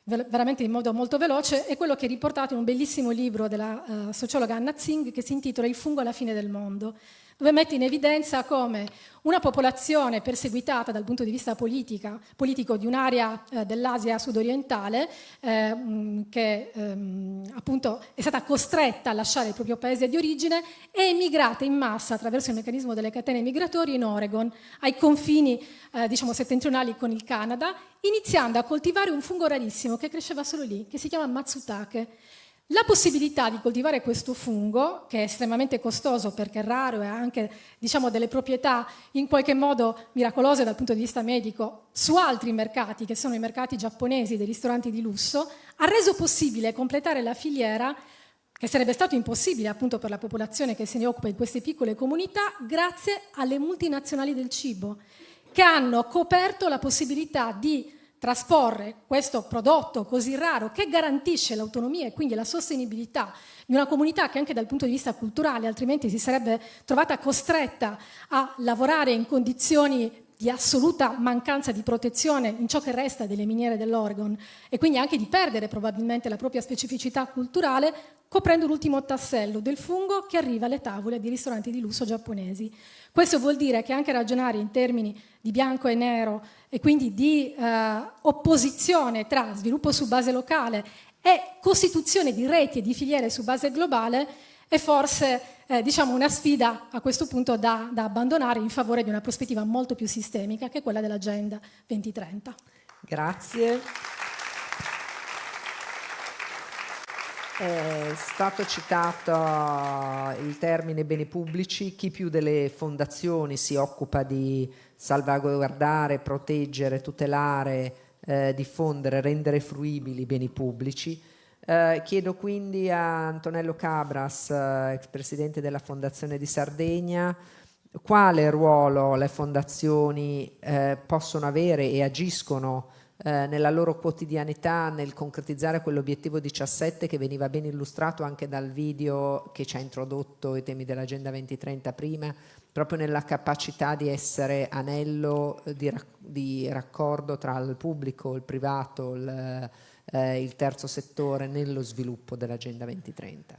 veramente in modo molto veloce, è quello che è riportato in un bellissimo libro della sociologa Anna Tsing che si intitola Il fungo alla fine del mondo, dove mette in evidenza come una popolazione perseguitata dal punto di vista politico di un'area dell'Asia sudorientale che appunto è stata costretta a lasciare il proprio paese di origine, è emigrata in massa attraverso il meccanismo delle catene migratorie in Oregon, ai confini diciamo settentrionali con il Canada, iniziando a coltivare un fungo rarissimo che cresceva solo lì, che si chiama Matsutake. La possibilità di coltivare questo fungo, che è estremamente costoso perché è raro e ha anche diciamo, delle proprietà in qualche modo miracolose dal punto di vista medico, su altri mercati, che sono i mercati giapponesi dei ristoranti di lusso, ha reso possibile completare la filiera, che sarebbe stato impossibile appunto per la popolazione che se ne occupa in queste piccole comunità, grazie alle multinazionali del cibo, che hanno coperto la possibilità di trasporre questo prodotto così raro che garantisce l'autonomia e quindi la sostenibilità di una comunità che anche dal punto di vista culturale altrimenti si sarebbe trovata costretta a lavorare in condizioni di assoluta mancanza di protezione in ciò che resta delle miniere dell'Oregon e quindi anche di perdere probabilmente la propria specificità culturale, coprendo l'ultimo tassello del fungo che arriva alle tavole di ristoranti di lusso giapponesi. Questo vuol dire che anche ragionare in termini di bianco e nero e quindi di opposizione tra sviluppo su base locale e costituzione di reti e di filiere su base globale è forse diciamo una sfida a questo punto da abbandonare in favore di una prospettiva molto più sistemica che è quella dell'Agenda 2030. Grazie. È stato citato il termine beni pubblici. Chi più delle fondazioni si occupa di salvaguardare, proteggere, tutelare, diffondere, rendere fruibili i beni pubblici? Chiedo quindi a Antonello Cabras, ex presidente della Fondazione di Sardegna, quale ruolo le fondazioni possono avere e agiscono nella loro quotidianità nel concretizzare quell'obiettivo 17 che veniva ben illustrato anche dal video che ci ha introdotto i temi dell'Agenda 2030 prima, proprio nella capacità di essere anello di raccordo tra il pubblico, il privato, il terzo settore nello sviluppo dell'Agenda 2030.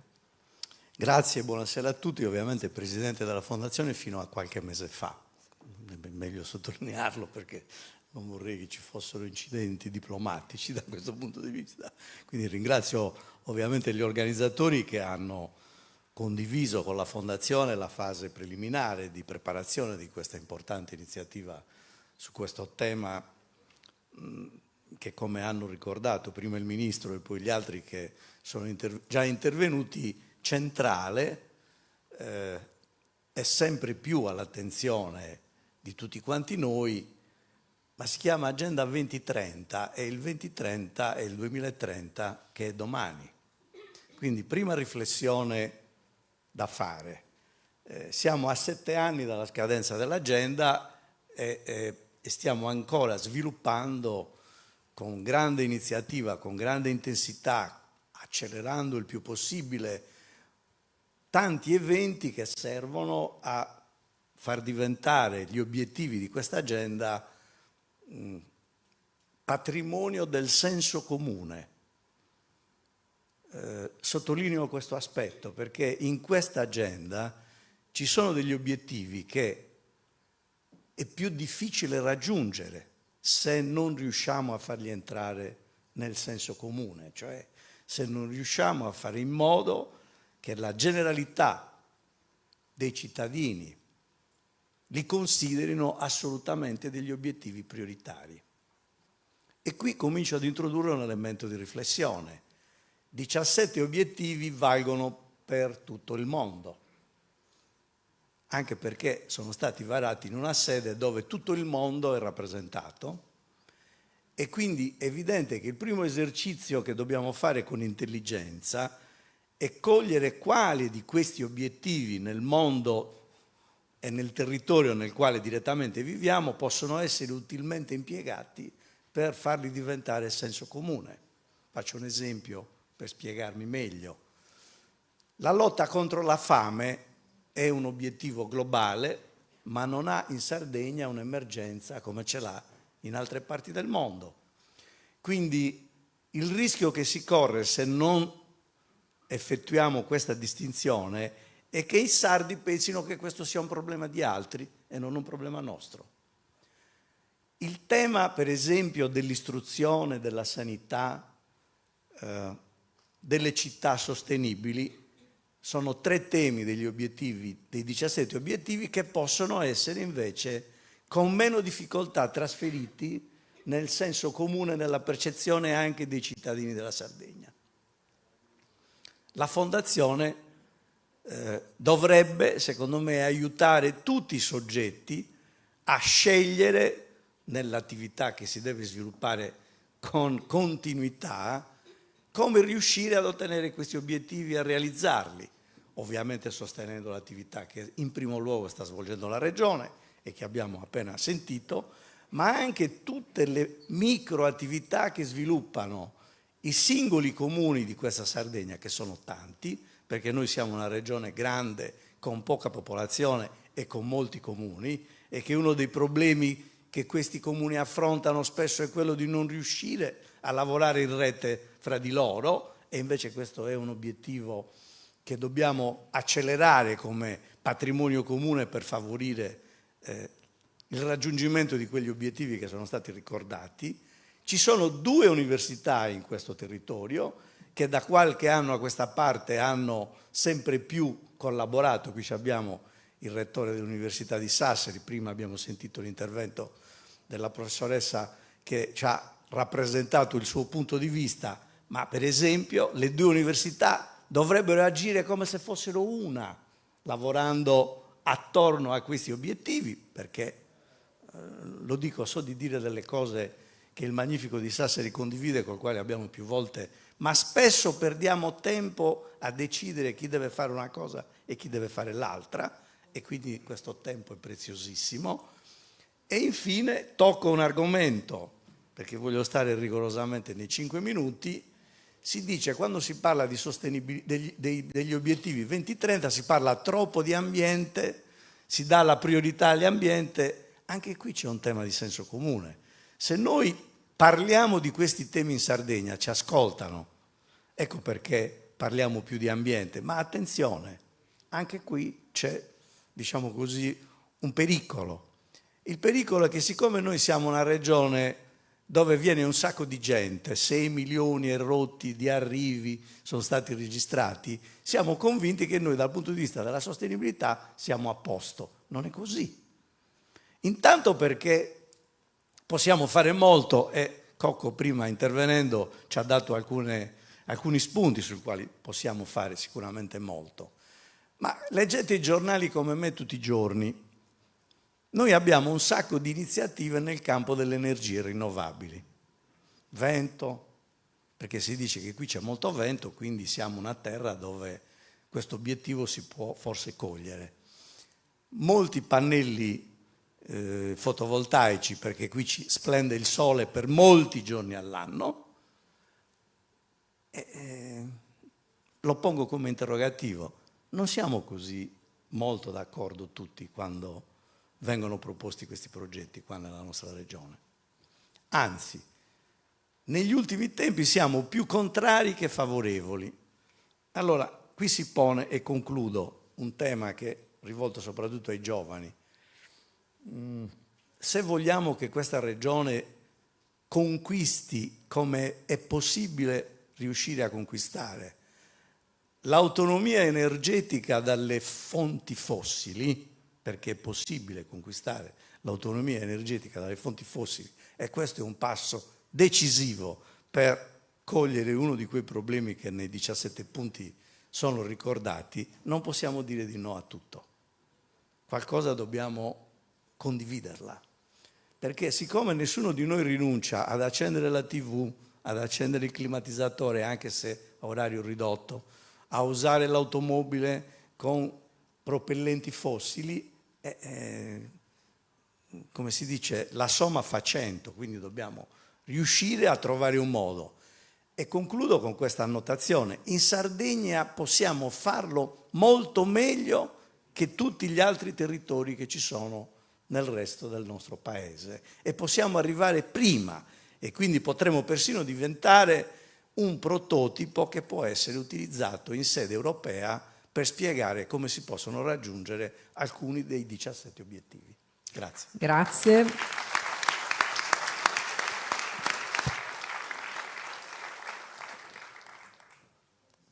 Grazie, buonasera a tutti. Ovviamente presidente della Fondazione fino a qualche mese fa, è meglio sottolinearlo perché non vorrei che ci fossero incidenti diplomatici da questo punto di vista. Quindi ringrazio ovviamente gli organizzatori che hanno condiviso con la Fondazione la fase preliminare di preparazione di questa importante iniziativa su questo tema che, come hanno ricordato prima il Ministro e poi gli altri che sono già intervenuti, centrale è sempre più all'attenzione di tutti quanti noi, ma si chiama Agenda 2030 e il 2030 è il 2030 che è domani. Quindi prima riflessione da fare. Siamo a 7 anni dalla scadenza dell'agenda e stiamo ancora sviluppando con grande iniziativa, con grande intensità, accelerando il più possibile tanti eventi che servono a far diventare gli obiettivi di questa agenda patrimonio del senso comune. Sottolineo questo aspetto perché in questa agenda ci sono degli obiettivi che è più difficile raggiungere se non riusciamo a farli entrare nel senso comune, cioè se non riusciamo a fare in modo che la generalità dei cittadini li considerino assolutamente degli obiettivi prioritari. E qui comincio ad introdurre un elemento di riflessione. 17 obiettivi valgono per tutto il mondo, anche perché sono stati varati in una sede dove tutto il mondo è rappresentato e quindi è evidente che il primo esercizio che dobbiamo fare con intelligenza è cogliere quali di questi obiettivi nel mondo e nel territorio nel quale direttamente viviamo possono essere utilmente impiegati per farli diventare senso comune. Faccio un esempio per spiegarmi meglio. La lotta contro la fame è un obiettivo globale, ma non ha in Sardegna un'emergenza come ce l'ha in altre parti del mondo. Quindi il rischio che si corre se non effettuiamo questa distinzione è che i sardi pensino che questo sia un problema di altri e non un problema nostro. Il tema, per esempio, dell'istruzione, della sanità, delle città sostenibili, sono 3 temi degli obiettivi, dei 17 obiettivi, che possono essere invece con meno difficoltà trasferiti nel senso comune, nella percezione anche dei cittadini della Sardegna. La Fondazione dovrebbe, secondo me, aiutare tutti i soggetti a scegliere, nell'attività che si deve sviluppare con continuità, come riuscire ad ottenere questi obiettivi e a realizzarli, ovviamente sostenendo l'attività che in primo luogo sta svolgendo la Regione e che abbiamo appena sentito, ma anche tutte le microattività che sviluppano i singoli comuni di questa Sardegna, che sono tanti, perché noi siamo una regione grande, con poca popolazione e con molti comuni, e che uno dei problemi che questi comuni affrontano spesso è quello di non riuscire a lavorare in rete fra di loro, e invece questo è un obiettivo che dobbiamo accelerare come patrimonio comune per favorire il raggiungimento di quegli obiettivi che sono stati ricordati. Ci sono 2 università in questo territorio che da qualche anno a questa parte hanno sempre più collaborato. Qui abbiamo il rettore dell'Università di Sassari, prima abbiamo sentito l'intervento della professoressa che ci ha rappresentato il suo punto di vista, ma per esempio le 2 università dovrebbero agire come se fossero una, lavorando attorno a questi obiettivi, perché, lo dico, so di dire delle cose che il Magnifico di Sassari condivide, col quale abbiamo più volte, ma spesso perdiamo tempo a decidere chi deve fare una cosa e chi deve fare l'altra, e quindi questo tempo è preziosissimo. E infine tocco un argomento, perché voglio stare rigorosamente nei 5 minuti. Si dice, quando si parla di degli obiettivi 2030, si parla troppo di ambiente, si dà la priorità all'ambiente. Anche qui c'è un tema di senso comune. Se noi parliamo di questi temi in Sardegna, ci ascoltano. Ecco perché parliamo più di ambiente. Ma attenzione, anche qui c'è, diciamo così, un pericolo. Il pericolo è che, siccome noi siamo una regione dove viene un sacco di gente, 6 milioni e rotti di arrivi sono stati registrati, siamo convinti che noi dal punto di vista della sostenibilità siamo a posto. Non è così. Intanto perché possiamo fare molto, e Cocco prima intervenendo ci ha dato alcuni spunti sui quali possiamo fare sicuramente molto. Ma leggete i giornali come me tutti i giorni. Noi abbiamo un sacco di iniziative nel campo delle energie rinnovabili. Vento, perché si dice che qui c'è molto vento, quindi siamo una terra dove questo obiettivo si può forse cogliere. Molti pannelli fotovoltaici, perché qui ci splende il sole per molti giorni all'anno. Lo pongo come interrogativo. Non siamo così molto d'accordo tutti quando vengono proposti questi progetti qua nella nostra regione. Anzi, negli ultimi tempi siamo più contrari che favorevoli. Allora, qui si pone, e concludo, un tema che è rivolto soprattutto ai giovani. Se vogliamo che questa regione conquisti, come è possibile riuscire a conquistare, l'autonomia energetica dalle fonti fossili, perché è possibile conquistare l'autonomia energetica dalle fonti fossili, e questo è un passo decisivo per cogliere uno di quei problemi che nei 17 punti sono ricordati, non possiamo dire di no a tutto. Qualcosa dobbiamo condividerla, perché siccome nessuno di noi rinuncia ad accendere la TV, ad accendere il climatizzatore anche se a orario ridotto, a usare l'automobile con propellenti fossili, come si dice, la somma fa 100, quindi dobbiamo riuscire a trovare un modo. E concludo con questa annotazione: in Sardegna possiamo farlo molto meglio che tutti gli altri territori che ci sono nel resto del nostro paese, e possiamo arrivare prima, e quindi potremo persino diventare un prototipo che può essere utilizzato in sede europea per spiegare come si possono raggiungere alcuni dei 17 obiettivi. Grazie. Grazie.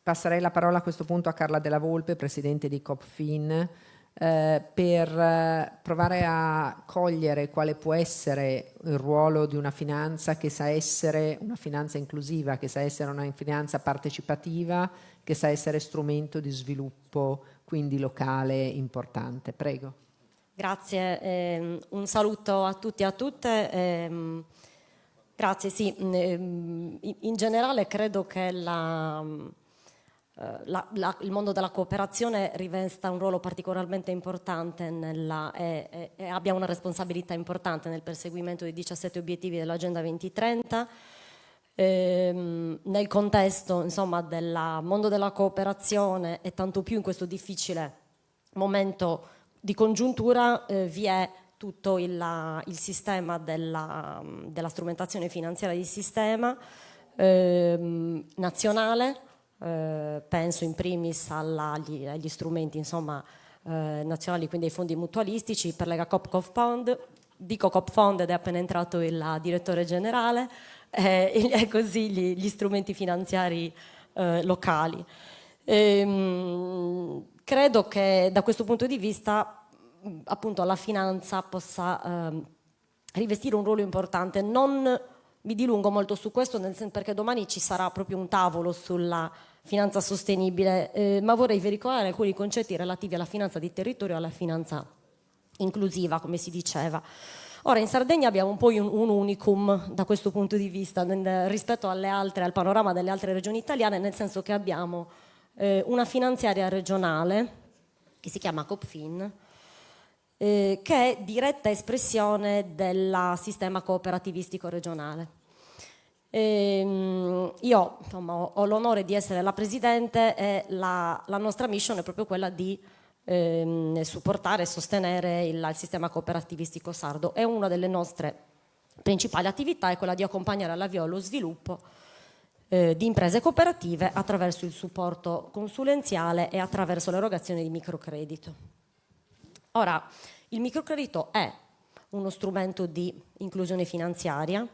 Passerei la parola a questo punto a Carla Della Volpe, Presidente di Copfin, per provare a cogliere quale può essere il ruolo di una finanza che sa essere una finanza inclusiva, che sa essere una finanza partecipativa, che sa essere strumento di sviluppo quindi locale importante. Prego. Grazie, un saluto a tutti e a tutte. Grazie, sì, in generale credo che il mondo della cooperazione rivesta un ruolo particolarmente importante e abbia una responsabilità importante nel perseguimento dei 17 obiettivi dell'Agenda 2030. Nel contesto, insomma, del mondo della cooperazione, e tanto più in questo difficile momento di congiuntura, vi è tutto il sistema della strumentazione finanziaria di sistema nazionale. Penso in primis agli strumenti, insomma, nazionali, quindi ai fondi mutualistici per Lega Coop Cofund. Dico Copfond ed è appena entrato il direttore generale, e così gli strumenti finanziari locali. Credo che da questo punto di vista, appunto, la finanza possa rivestire un ruolo importante. Non mi dilungo molto su questo, perché domani ci sarà proprio un tavolo sulla finanza sostenibile, ma vorrei veicolare alcuni concetti relativi alla finanza di territorio e alla finanza inclusiva, come si diceva. Ora, in Sardegna abbiamo un po' un unicum da questo punto di vista rispetto al panorama delle altre regioni italiane, nel senso che abbiamo una finanziaria regionale che si chiama Copfin, che è diretta espressione del sistema cooperativistico regionale. Io, insomma, ho l'onore di essere la presidente, e la nostra mission è proprio quella di supportare e sostenere il sistema cooperativistico sardo, e una delle nostre principali attività è quella di accompagnare all'avvio e allo sviluppo di imprese cooperative attraverso il supporto consulenziale e attraverso l'erogazione di microcredito. Ora, il microcredito è uno strumento di inclusione finanziaria,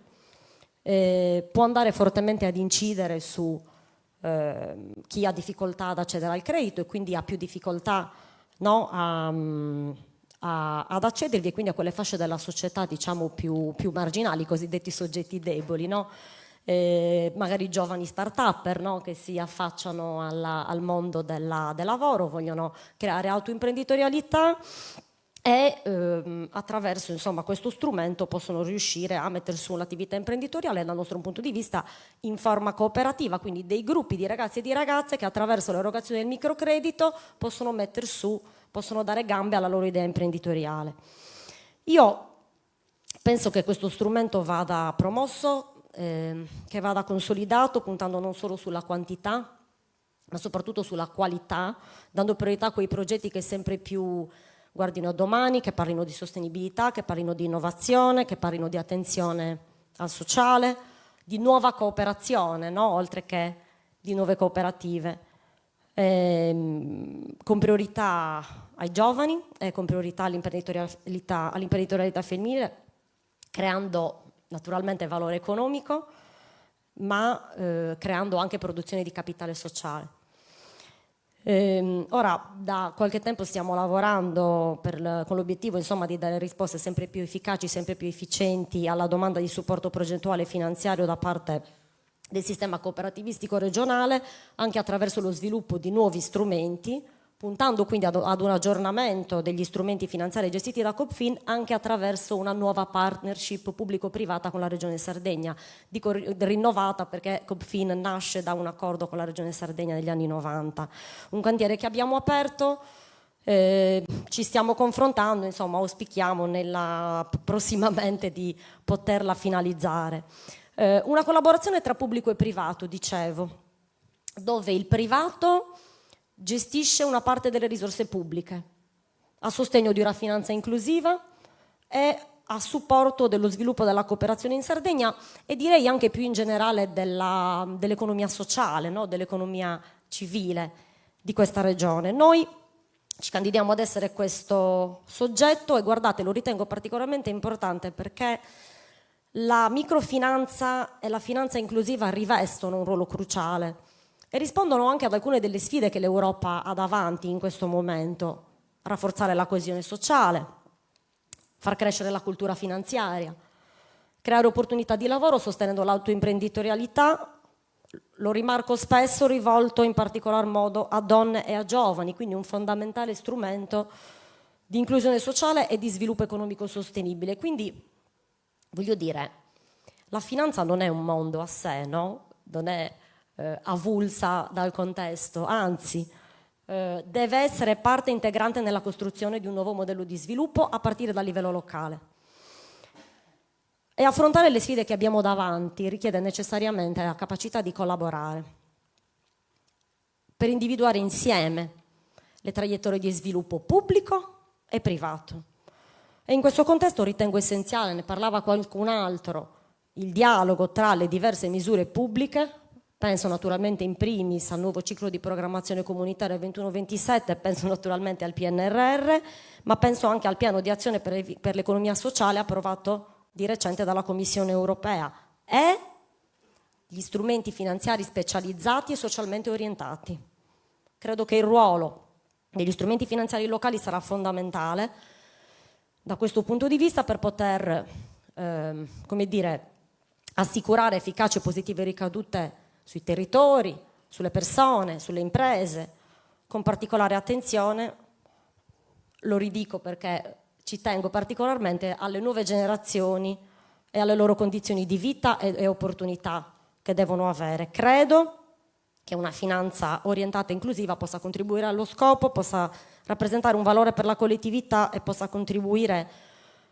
può andare fortemente ad incidere su chi ha difficoltà ad accedere al credito e quindi ha più difficoltà, no, ad accedervi, e quindi a quelle fasce della società, diciamo, più marginali, i cosiddetti soggetti deboli, no? Magari giovani start-upper, no? Che si affacciano al mondo del lavoro, vogliono creare autoimprenditorialità, e attraverso, insomma, questo strumento possono riuscire a mettere su un'attività imprenditoriale, dal nostro punto di vista in forma cooperativa, quindi dei gruppi di ragazzi e di ragazze che attraverso l'erogazione del microcredito possono dare gambe alla loro idea imprenditoriale. Io penso che questo strumento vada promosso, che vada consolidato, puntando non solo sulla quantità ma soprattutto sulla qualità, dando priorità a quei progetti che sempre più guardino a domani, che parlino di sostenibilità, che parlino di innovazione, che parlino di attenzione al sociale, di nuova cooperazione, no? Oltre che di nuove cooperative, con priorità ai giovani e con priorità all'imprenditorialità femminile, creando naturalmente valore economico, ma creando anche produzione di capitale sociale. Ora, da qualche tempo stiamo lavorando con l'obiettivo, insomma, di dare risposte sempre più efficaci, sempre più efficienti alla domanda di supporto progettuale e finanziario da parte del sistema cooperativistico regionale, anche attraverso lo sviluppo di nuovi strumenti, puntando quindi ad un aggiornamento degli strumenti finanziari gestiti da Copfin, anche attraverso una nuova partnership pubblico-privata con la Regione Sardegna. Dico rinnovata perché Copfin nasce da un accordo con la Regione Sardegna negli anni 90. Un cantiere che abbiamo aperto Ci stiamo confrontando, insomma, auspichiamo prossimamente di poterla finalizzare. Una collaborazione tra pubblico e privato, dicevo, dove il privato gestisce una parte delle risorse pubbliche a sostegno di una finanza inclusiva e a supporto dello sviluppo della cooperazione in Sardegna e direi anche più in generale dell'economia sociale, no? Dell'economia civile di questa regione. Noi ci candidiamo ad essere questo soggetto e guardate, lo ritengo particolarmente importante perché la microfinanza e la finanza inclusiva rivestono un ruolo cruciale e rispondono anche ad alcune delle sfide che l'Europa ha davanti in questo momento: rafforzare la coesione sociale, far crescere la cultura finanziaria, creare opportunità di lavoro sostenendo l'autoimprenditorialità, lo rimarco spesso, rivolto in particolar modo a donne e a giovani, quindi un fondamentale strumento di inclusione sociale e di sviluppo economico sostenibile. Quindi, voglio dire, la finanza non è un mondo a sé, no? Non è avulsa dal contesto, anzi, deve essere parte integrante nella costruzione di un nuovo modello di sviluppo a partire dal livello locale. E affrontare le sfide che abbiamo davanti richiede necessariamente la capacità di collaborare per individuare insieme le traiettorie di sviluppo pubblico e privato. E in questo contesto ritengo essenziale, ne parlava qualcun altro, il dialogo tra le diverse misure pubbliche. Penso naturalmente in primis al nuovo ciclo di programmazione comunitaria 21-27, penso naturalmente al PNRR, ma penso anche al piano di azione per l'economia sociale approvato di recente dalla Commissione europea e gli strumenti finanziari specializzati e socialmente orientati. Credo che il ruolo degli strumenti finanziari locali sarà fondamentale da questo punto di vista per poter, assicurare efficaci e positive ricadute sui territori, sulle persone, sulle imprese, con particolare attenzione, lo ridico perché ci tengo particolarmente, alle nuove generazioni e alle loro condizioni di vita e opportunità che devono avere. Credo che una finanza orientata e inclusiva possa contribuire allo scopo, possa rappresentare un valore per la collettività e possa contribuire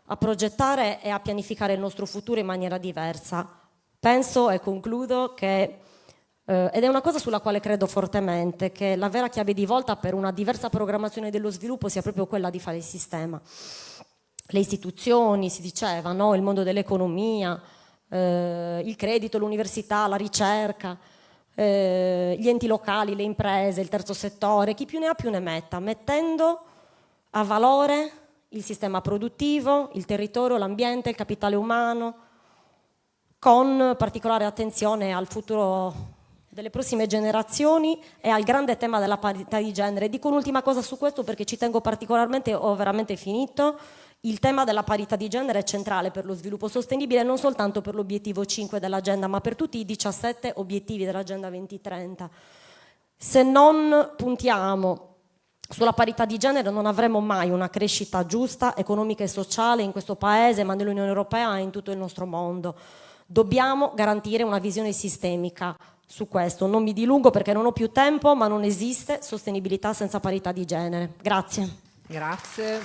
a progettare e a pianificare il nostro futuro in maniera diversa. Penso, e concludo, che ed è una cosa sulla quale credo fortemente, che la vera chiave di volta per una diversa programmazione dello sviluppo sia proprio quella di fare il sistema. Le istituzioni, si diceva, no? Il mondo dell'economia, il credito, l'università, la ricerca, gli enti locali, le imprese, il terzo settore, chi più ne ha più ne metta, mettendo a valore il sistema produttivo, il territorio, l'ambiente, il capitale umano, con particolare attenzione al futuro delle prossime generazioni e al grande tema della parità di genere. Dico un'ultima cosa su questo perché ci tengo particolarmente, ho veramente finito. Il tema della parità di genere è centrale per lo sviluppo sostenibile, non soltanto per l'obiettivo 5 dell'agenda, ma per tutti i 17 obiettivi dell'agenda 2030. Se non puntiamo sulla parità di genere non avremo mai una crescita giusta, economica e sociale in questo paese, ma nell'Unione Europea e in tutto il nostro mondo. Dobbiamo garantire una visione sistemica su questo. Non mi dilungo perché non ho più tempo, ma non esiste sostenibilità senza parità di genere. Grazie. Grazie.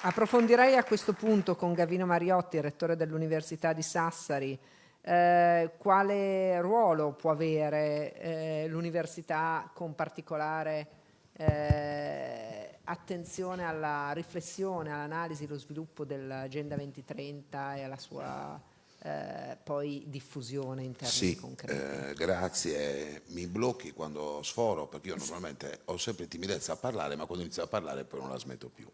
Approfondirei a questo punto con Gavino Mariotti, rettore dell'Università di Sassari, quale ruolo può avere l'università con particolare attenzione alla riflessione, all'analisi, allo sviluppo dell'Agenda 2030 e alla sua poi diffusione in termini concreti. Grazie, mi blocchi quando sforo perché io normalmente ho sempre timidezza a parlare, ma quando inizio a parlare poi non la smetto più.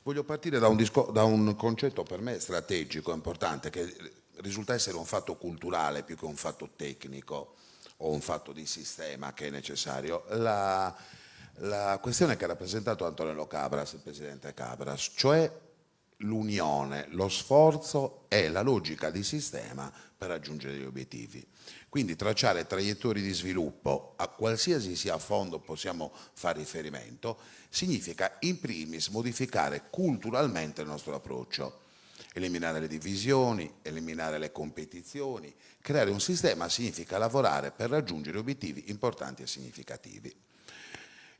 Voglio partire da un concetto per me strategico, importante, che risulta essere un fatto culturale più che un fatto tecnico o un fatto di sistema che è necessario. La questione che ha rappresentato Antonello Cabras, il presidente Cabras, cioè l'unione, lo sforzo e la logica di sistema per raggiungere gli obiettivi. Quindi tracciare traiettorie di sviluppo a qualsiasi sia fondo possiamo fare riferimento, significa in primis modificare culturalmente il nostro approccio. eliminare le divisioni, eliminare le competizioni. Creare un sistema significa lavorare per raggiungere obiettivi importanti e significativi.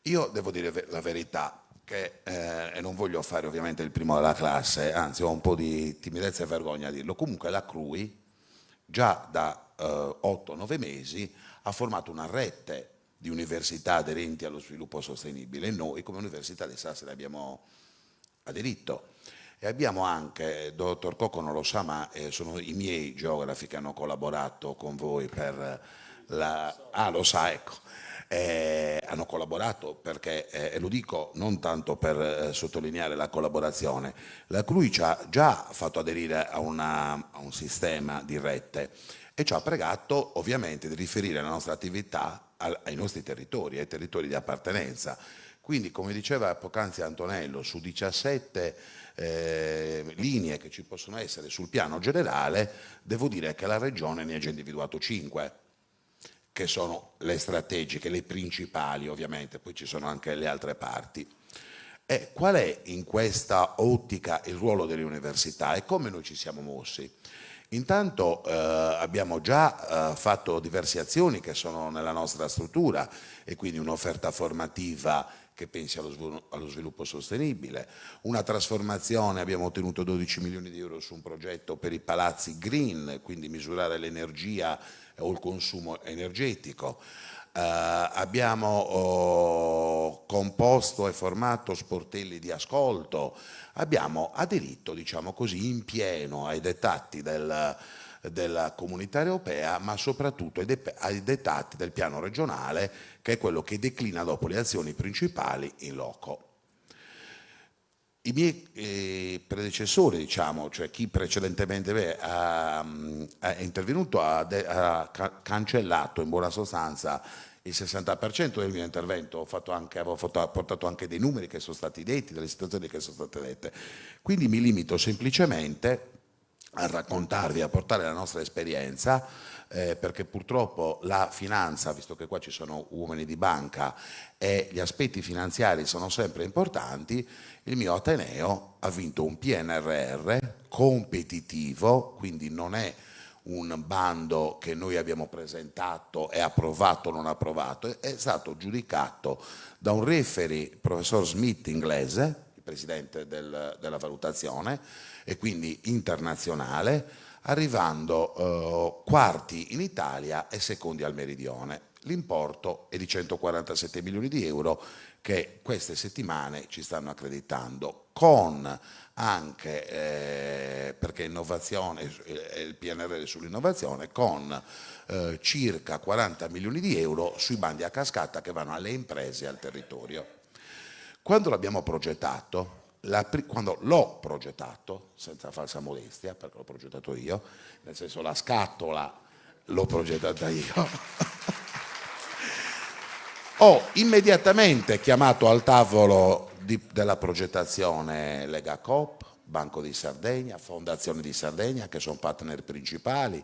Io devo dire la verità, e non voglio fare ovviamente il primo della classe, anzi ho un po' di timidezza e vergogna a dirlo, comunque la CRUI già da 8-9 mesi ha formato una rete di università aderenti allo sviluppo sostenibile e noi come Università di Sassari abbiamo aderito. E abbiamo anche, il dottor Cocco non lo sa, ma sono i miei geografi che hanno collaborato con voi per la... Ah, lo sa, ecco. Hanno collaborato perché, e lo dico non tanto per sottolineare la collaborazione, la CRUI ci ha già fatto aderire a un sistema di rete e ci ha pregato ovviamente di riferire la nostra attività ai nostri territori, ai territori di appartenenza. Quindi, come diceva poc'anzi Antonello, su 17 linee che ci possono essere sul piano generale, devo dire che la Regione ne ha già individuato 5, che sono le strategiche, le principali ovviamente, poi ci sono anche le altre parti. E qual è in questa ottica il ruolo delle università e come noi ci siamo mossi? Intanto abbiamo già fatto diverse azioni che sono nella nostra struttura e quindi un'offerta formativa che pensi allo sviluppo sostenibile, una trasformazione, abbiamo ottenuto 12 milioni di euro su un progetto per i palazzi green, quindi misurare l'energia o il consumo energetico. Abbiamo composto e formato sportelli di ascolto, abbiamo aderito, diciamo così, in pieno ai dettati della Comunità Europea, ma soprattutto ai dettati del piano regionale, che è quello che declina dopo le azioni principali in loco. I miei predecessori, diciamo, cioè chi precedentemente è intervenuto, ha cancellato in buona sostanza il 60% del mio intervento, avevo portato anche dei numeri che sono stati detti, delle situazioni che sono state dette. Quindi mi limito semplicemente a raccontarvi, a portare la nostra esperienza, perché purtroppo la finanza, visto che qua ci sono uomini di banca e gli aspetti finanziari sono sempre importanti, il mio Ateneo ha vinto un PNRR competitivo, quindi non è un bando che noi abbiamo presentato e approvato o non approvato, è stato giudicato da un referee, il professor Smith inglese, il presidente della valutazione, e quindi internazionale, arrivando quarti in Italia e secondi al meridione. L'inporto è di 147 milioni di euro che queste settimane ci stanno accreditando, con anche, perché innovazione, il PNRR sull'innovazione, con circa 40 milioni di euro sui bandi a cascata che vanno alle imprese e al territorio. Quando l'abbiamo progettato, quando l'ho progettato, senza falsa modestia, perché l'ho progettato io, nel senso la scatola l'ho progettata io, ho immediatamente chiamato al tavolo della progettazione Lega Coop, Banco di Sardegna, Fondazione di Sardegna, che sono partner principali.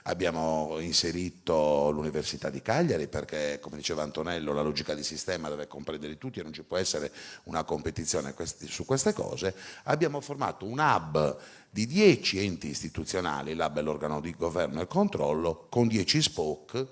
Abbiamo inserito l'Università di Cagliari perché, come diceva Antonello, la logica di sistema deve comprendere tutti e non ci può essere una competizione su queste cose. Abbiamo formato un hub di 10 enti istituzionali, l'hub è l'organo di governo e controllo, con 10 SPOC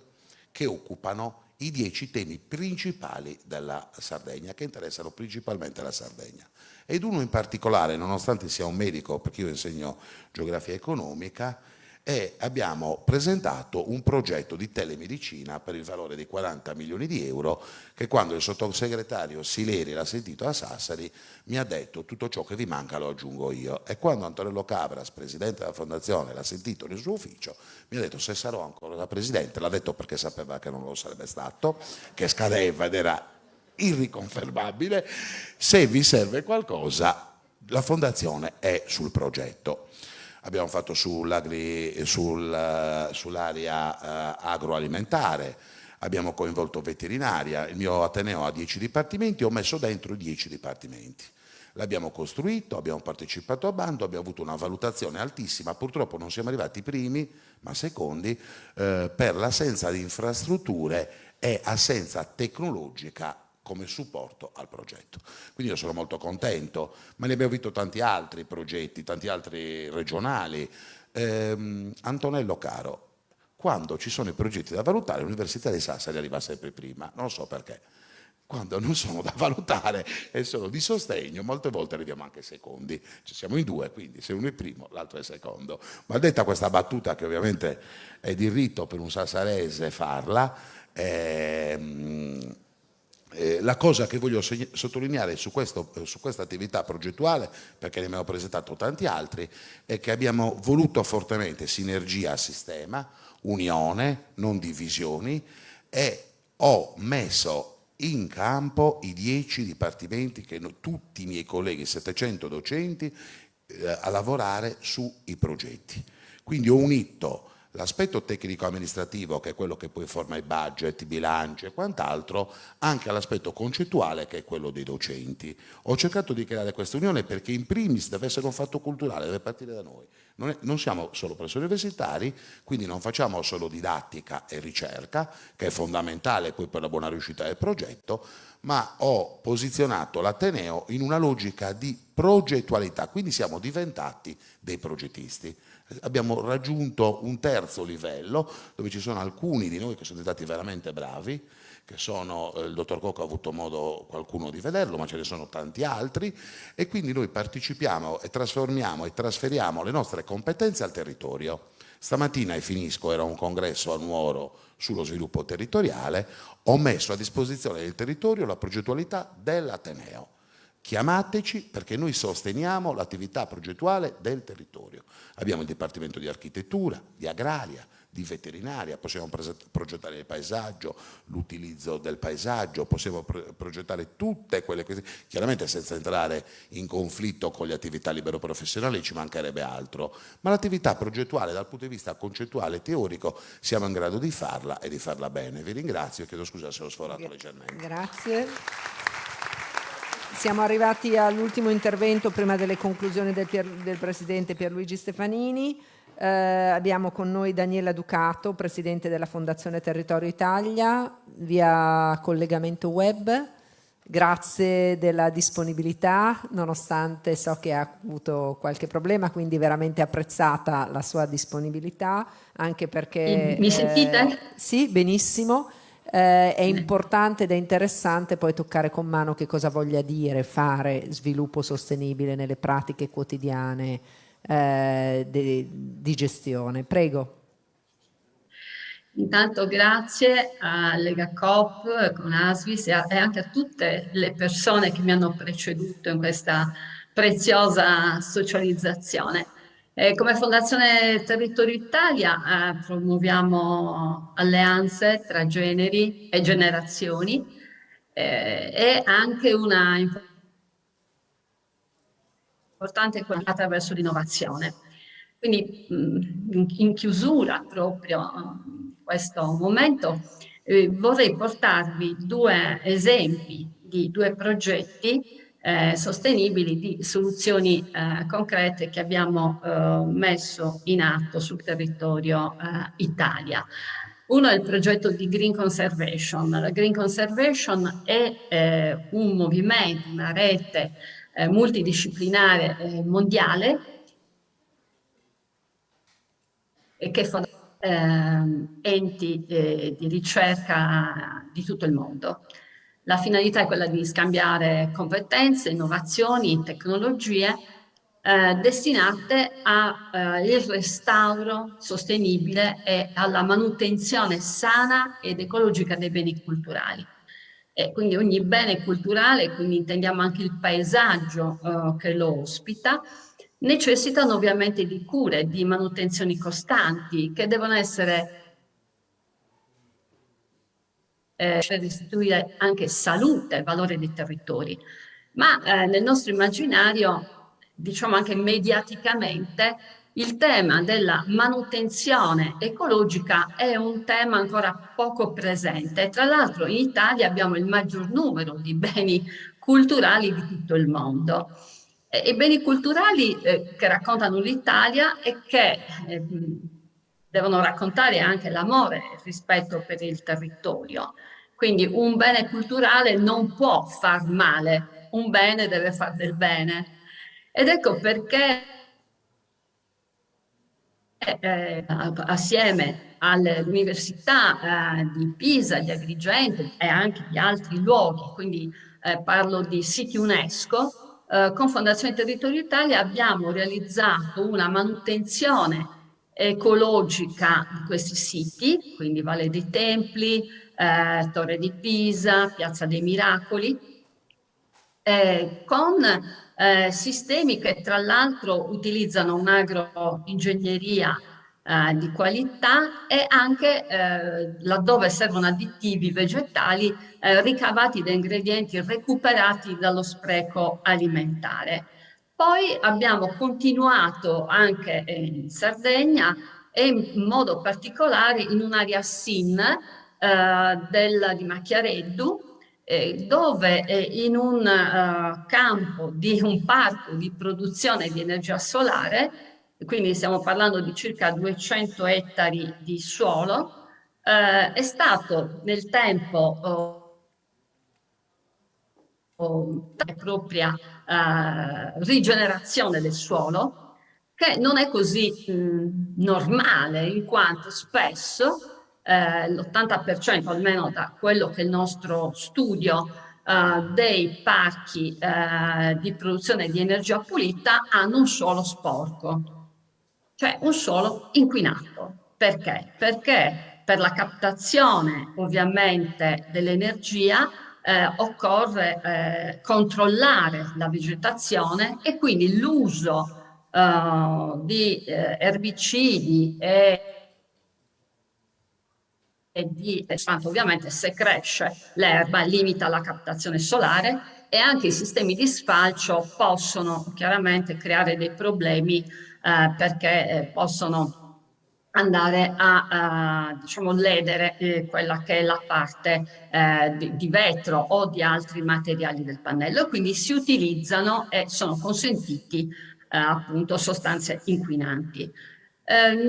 che occupano i 10 temi principali della Sardegna, che interessano principalmente la Sardegna. Ed uno in particolare, nonostante sia un medico, perché io insegno geografia economica, e abbiamo presentato un progetto di telemedicina per il valore di 40 milioni di euro che, quando il sottosegretario Sileri l'ha sentito a Sassari, mi ha detto: tutto ciò che vi manca lo aggiungo io. E quando Antonello Cabras, presidente della fondazione, l'ha sentito nel suo ufficio, mi ha detto: se sarò ancora da presidente, l'ha detto perché sapeva che non lo sarebbe stato, che scadeva ed era irriconfermabile, se vi serve qualcosa la fondazione è sul progetto. Abbiamo fatto sull'area agroalimentare, abbiamo coinvolto veterinaria, il mio Ateneo ha 10 dipartimenti, ho messo dentro i 10 dipartimenti. L'abbiamo costruito, abbiamo partecipato a bando, abbiamo avuto una valutazione altissima, purtroppo non siamo arrivati primi, ma secondi, per l'assenza di infrastrutture e assenza tecnologica come supporto al progetto. Quindi io sono molto contento, ma ne abbiamo visto tanti altri progetti, tanti altri regionali. Antonello caro, quando ci sono i progetti da valutare, l'Università di Sassari arriva sempre prima, non so perché. Quando non sono da valutare e sono di sostegno, molte volte arriviamo anche secondi. Ci siamo in due, quindi se uno è primo, l'altro è secondo. Ma detta questa battuta, che ovviamente è di rito per un sassarese farla, la cosa che voglio sottolineare su questa attività progettuale, perché ne abbiamo presentato tanti altri, è che abbiamo voluto fortemente sinergia a sistema, unione, non divisioni, e ho messo in campo i 10 dipartimenti che tutti i miei colleghi, 700 docenti, a lavorare sui progetti. Quindi ho unito l'aspetto tecnico-amministrativo, che è quello che poi forma i budget, i bilanci e quant'altro, anche all'aspetto concettuale, che è quello dei docenti. Ho cercato di creare questa unione perché in primis deve essere un fatto culturale, deve partire da noi. Non siamo solo professori universitari, quindi non facciamo solo didattica e ricerca, che è fondamentale poi per la buona riuscita del progetto, ma ho posizionato l'Ateneo in una logica di progettualità, quindi siamo diventati dei progettisti. Abbiamo raggiunto un terzo livello, dove ci sono alcuni di noi che sono stati veramente bravi, che sono, il dottor Cocco ha avuto modo qualcuno di vederlo, ma ce ne sono tanti altri, e quindi noi partecipiamo e trasformiamo e trasferiamo le nostre competenze al territorio. Stamattina, e finisco, era un congresso a Nuoro sullo sviluppo territoriale, ho messo a disposizione del territorio la progettualità dell'Ateneo. Chiamateci, perché noi sosteniamo l'attività progettuale del territorio. Abbiamo il Dipartimento di Architettura, di Agraria, di Veterinaria, possiamo progettare il paesaggio, l'utilizzo del paesaggio, possiamo progettare tutte quelle cose, chiaramente senza entrare in conflitto con le attività libero-professionali, ci mancherebbe altro, ma l'attività progettuale dal punto di vista concettuale e teorico siamo in grado di farla e di farla bene. Vi ringrazio e chiedo scusa se ho sforato leggermente. Grazie. Siamo arrivati all'ultimo intervento prima delle conclusioni del Presidente Pierluigi Stefanini. Abbiamo con noi Daniela Ducato, Presidente della Fondazione Territorio Italia, via collegamento web. Grazie della disponibilità, nonostante so che ha avuto qualche problema, quindi veramente apprezzata la sua disponibilità, anche perché... Mi sentite? Sì, benissimo. È importante ed è interessante poi toccare con mano che cosa voglia dire fare sviluppo sostenibile nelle pratiche quotidiane di gestione. Prego. Intanto grazie a Lega Coop, con Asvis e anche a tutte le persone che mi hanno preceduto in questa preziosa socializzazione. Come Fondazione Territorio Italia promuoviamo alleanze tra generi e generazioni e anche una importante qualità verso l'innovazione. Quindi in chiusura proprio questo momento vorrei portarvi due esempi di due progetti sostenibili di soluzioni concrete che abbiamo messo in atto sul territorio Italia. Uno è il progetto di Green Conservation. La Green Conservation è un movimento, una rete multidisciplinare mondiale e che fa enti di ricerca di tutto il mondo. La finalità è quella di scambiare competenze, innovazioni, tecnologie destinate al restauro sostenibile e alla manutenzione sana ed ecologica dei beni culturali. E quindi ogni bene culturale, quindi intendiamo anche il paesaggio che lo ospita, necessitano ovviamente di cure, di manutenzioni costanti che devono essere per restituire anche salute, valore dei territori. Ma nel nostro immaginario, diciamo anche mediaticamente, il tema della manutenzione ecologica è un tema ancora poco presente. Tra l'altro in Italia abbiamo il maggior numero di beni culturali di tutto il mondo. I beni culturali che raccontano l'Italia e che devono raccontare anche l'amore e il rispetto per il territorio. Quindi un bene culturale non può far male, un bene deve far del bene. Ed ecco perché assieme alle università di Pisa, di Agrigento e anche di altri luoghi, quindi parlo di siti UNESCO, con Fondazione Territorio Italia abbiamo realizzato una manutenzione ecologica di questi siti, quindi Valle dei Templi, Torre di Pisa, Piazza dei Miracoli, con sistemi che tra l'altro utilizzano un'agroingegneria di qualità e anche laddove servono additivi vegetali ricavati da ingredienti recuperati dallo spreco alimentare. Poi abbiamo continuato anche in Sardegna e in modo particolare in un'area SIN di Macchiareddu, dove in un campo di un parco di produzione di energia solare, quindi stiamo parlando di circa 200 ettari di suolo, è stato nel tempo propria rigenerazione del suolo, che non è così normale, in quanto spesso l'80% almeno da quello che è il nostro studio dei parchi di produzione di energia pulita hanno un suolo sporco, cioè un suolo inquinato. Perché? Perché per la captazione ovviamente dell'energia occorre controllare la vegetazione e quindi l'uso di erbicidi e di ovviamente se cresce l'erba limita la captazione solare e anche i sistemi di sfalcio possono chiaramente creare dei problemi perché possono andare a diciamo ledere quella che è la parte di vetro o di altri materiali del pannello e quindi si utilizzano e sono consentiti appunto sostanze inquinanti.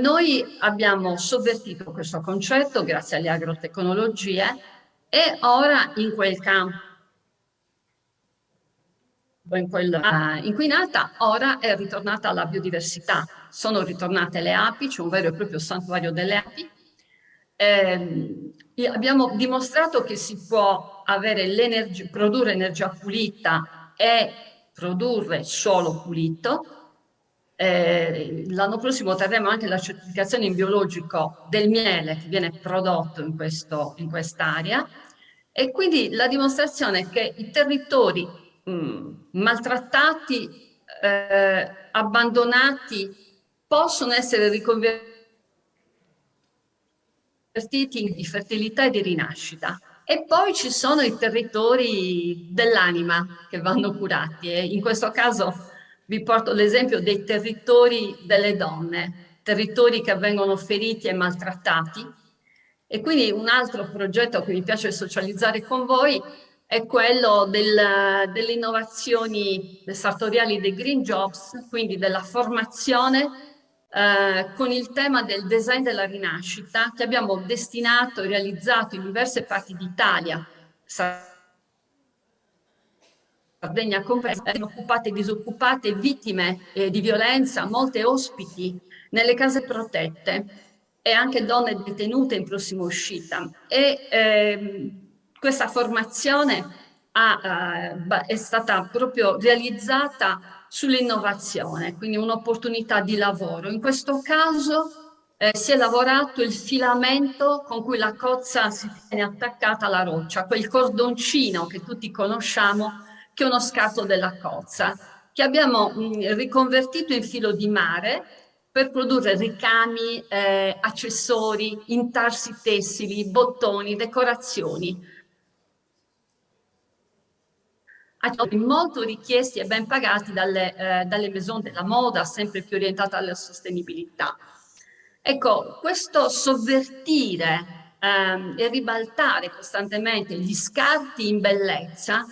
Noi abbiamo sovvertito questo concetto grazie alle agrotecnologie e ora in quel campo, in quella inquinata, ora è ritornata la biodiversità. Sono ritornate le api, c'è un vero e proprio santuario delle api. Abbiamo dimostrato che si può avere produrre energia pulita e produrre suolo pulito. L'anno prossimo otterremo anche la certificazione in biologico del miele che viene prodotto in quest'area e quindi la dimostrazione è che i territori maltrattati, abbandonati, possono essere riconvertiti di fertilità e di rinascita. E poi ci sono i territori dell'anima che vanno curati e in questo caso vi porto l'esempio dei territori delle donne, territori che vengono feriti e maltrattati. E quindi un altro progetto che mi piace socializzare con voi è quello delle innovazioni sartoriali dei Green Jobs, quindi della formazione con il tema del design della rinascita che abbiamo destinato e realizzato in diverse parti d'Italia, Sardegna compresa, occupate e disoccupate, vittime di violenza, molte ospiti nelle case protette e anche donne detenute in prossima uscita. E questa formazione è stata proprio realizzata sull'innovazione, quindi un'opportunità di lavoro. In questo caso si è lavorato il filamento con cui la cozza si tiene attaccata alla roccia, quel cordoncino che tutti conosciamo, che è uno scatto della cozza, che abbiamo riconvertito in filo di mare per produrre ricami, accessori, intarsi tessili, bottoni, decorazioni. Molto richiesti e ben pagati dalle maison della moda, sempre più orientate alla sostenibilità. Ecco, questo sovvertire e ribaltare costantemente gli scarti in bellezza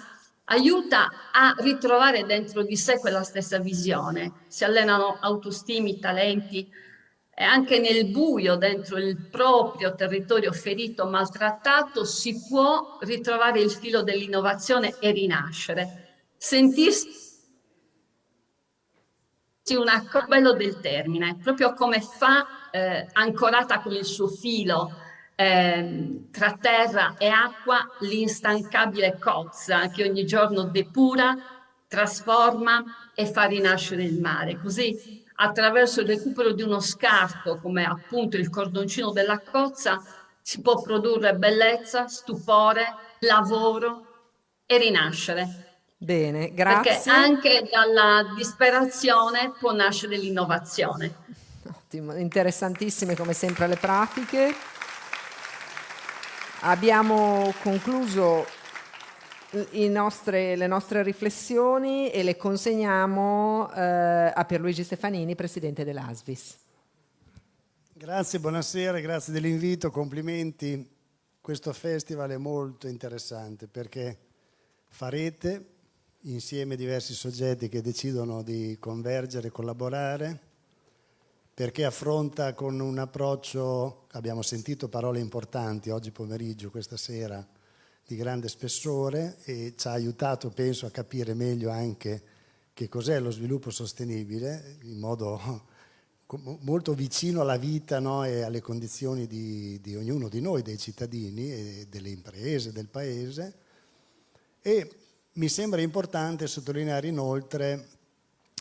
aiuta a ritrovare dentro di sé quella stessa visione. Si allenano autostimi, talenti E anche nel buio, dentro il proprio territorio ferito, maltrattato, si può ritrovare il filo dell'innovazione e rinascere. Sentirsi bello del termine, proprio come fa ancorata con il suo filo tra terra e acqua l'instancabile cozza che ogni giorno depura, trasforma e fa rinascere il mare. Così, attraverso il recupero di uno scarto, come appunto il cordoncino della cozza, si può produrre bellezza, stupore, lavoro e rinascere. Bene, Perché grazie. anche dalla disperazione può nascere l'innovazione. Ottimo, interessantissime come sempre le pratiche. Abbiamo concluso le nostre riflessioni e le consegniamo a Pierluigi Stefanini, Presidente dell'ASVIS. Grazie, buonasera, grazie dell'invito, complimenti. Questo festival è molto interessante perché farete insieme diversi soggetti che decidono di convergere e collaborare, perché affronta con un approccio, abbiamo sentito parole importanti oggi pomeriggio, questa sera, di grande spessore, e ci ha aiutato, penso, a capire meglio anche che cos'è lo sviluppo sostenibile in modo molto vicino alla vita, no? E alle condizioni di ognuno di noi, dei cittadini e delle imprese, del paese. E mi sembra importante sottolineare inoltre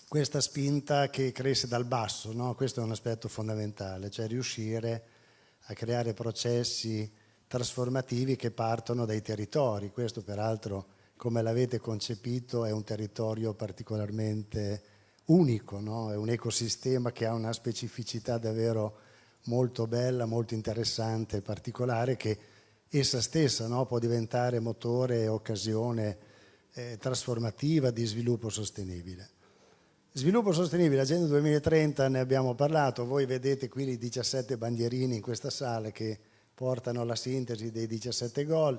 questa spinta che cresce dal basso, no? Questo è un aspetto fondamentale, cioè riuscire a creare processi trasformativi che partono dai territori. Questo peraltro, come l'avete concepito, è un territorio particolarmente unico, no? È un ecosistema che ha una specificità davvero molto bella, molto interessante e particolare, che essa stessa, no? Può diventare motore e occasione trasformativa di sviluppo sostenibile. Sviluppo sostenibile, Agenda 2030, ne abbiamo parlato, voi vedete qui i 17 bandierini in questa sala che portano la sintesi dei 17 goal,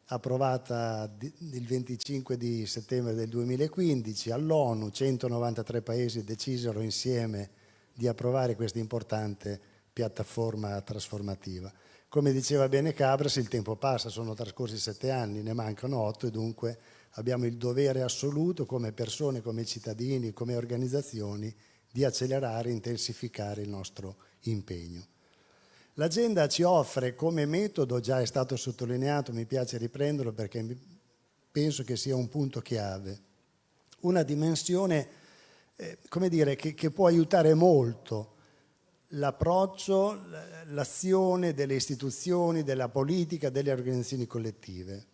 approvata il 25 di settembre del 2015 all'ONU, 193 paesi decisero insieme di approvare questa importante piattaforma trasformativa. Come diceva bene Cabras, il tempo passa, sono trascorsi 7 anni, ne mancano 8 e dunque abbiamo il dovere assoluto come persone, come cittadini, come organizzazioni di accelerare e intensificare il nostro impegno. L'agenda ci offre come metodo, già è stato sottolineato, mi piace riprenderlo perché penso che sia un punto chiave, una dimensione come dire, che può aiutare molto l'approccio, l'azione delle istituzioni, della politica, delle organizzazioni collettive,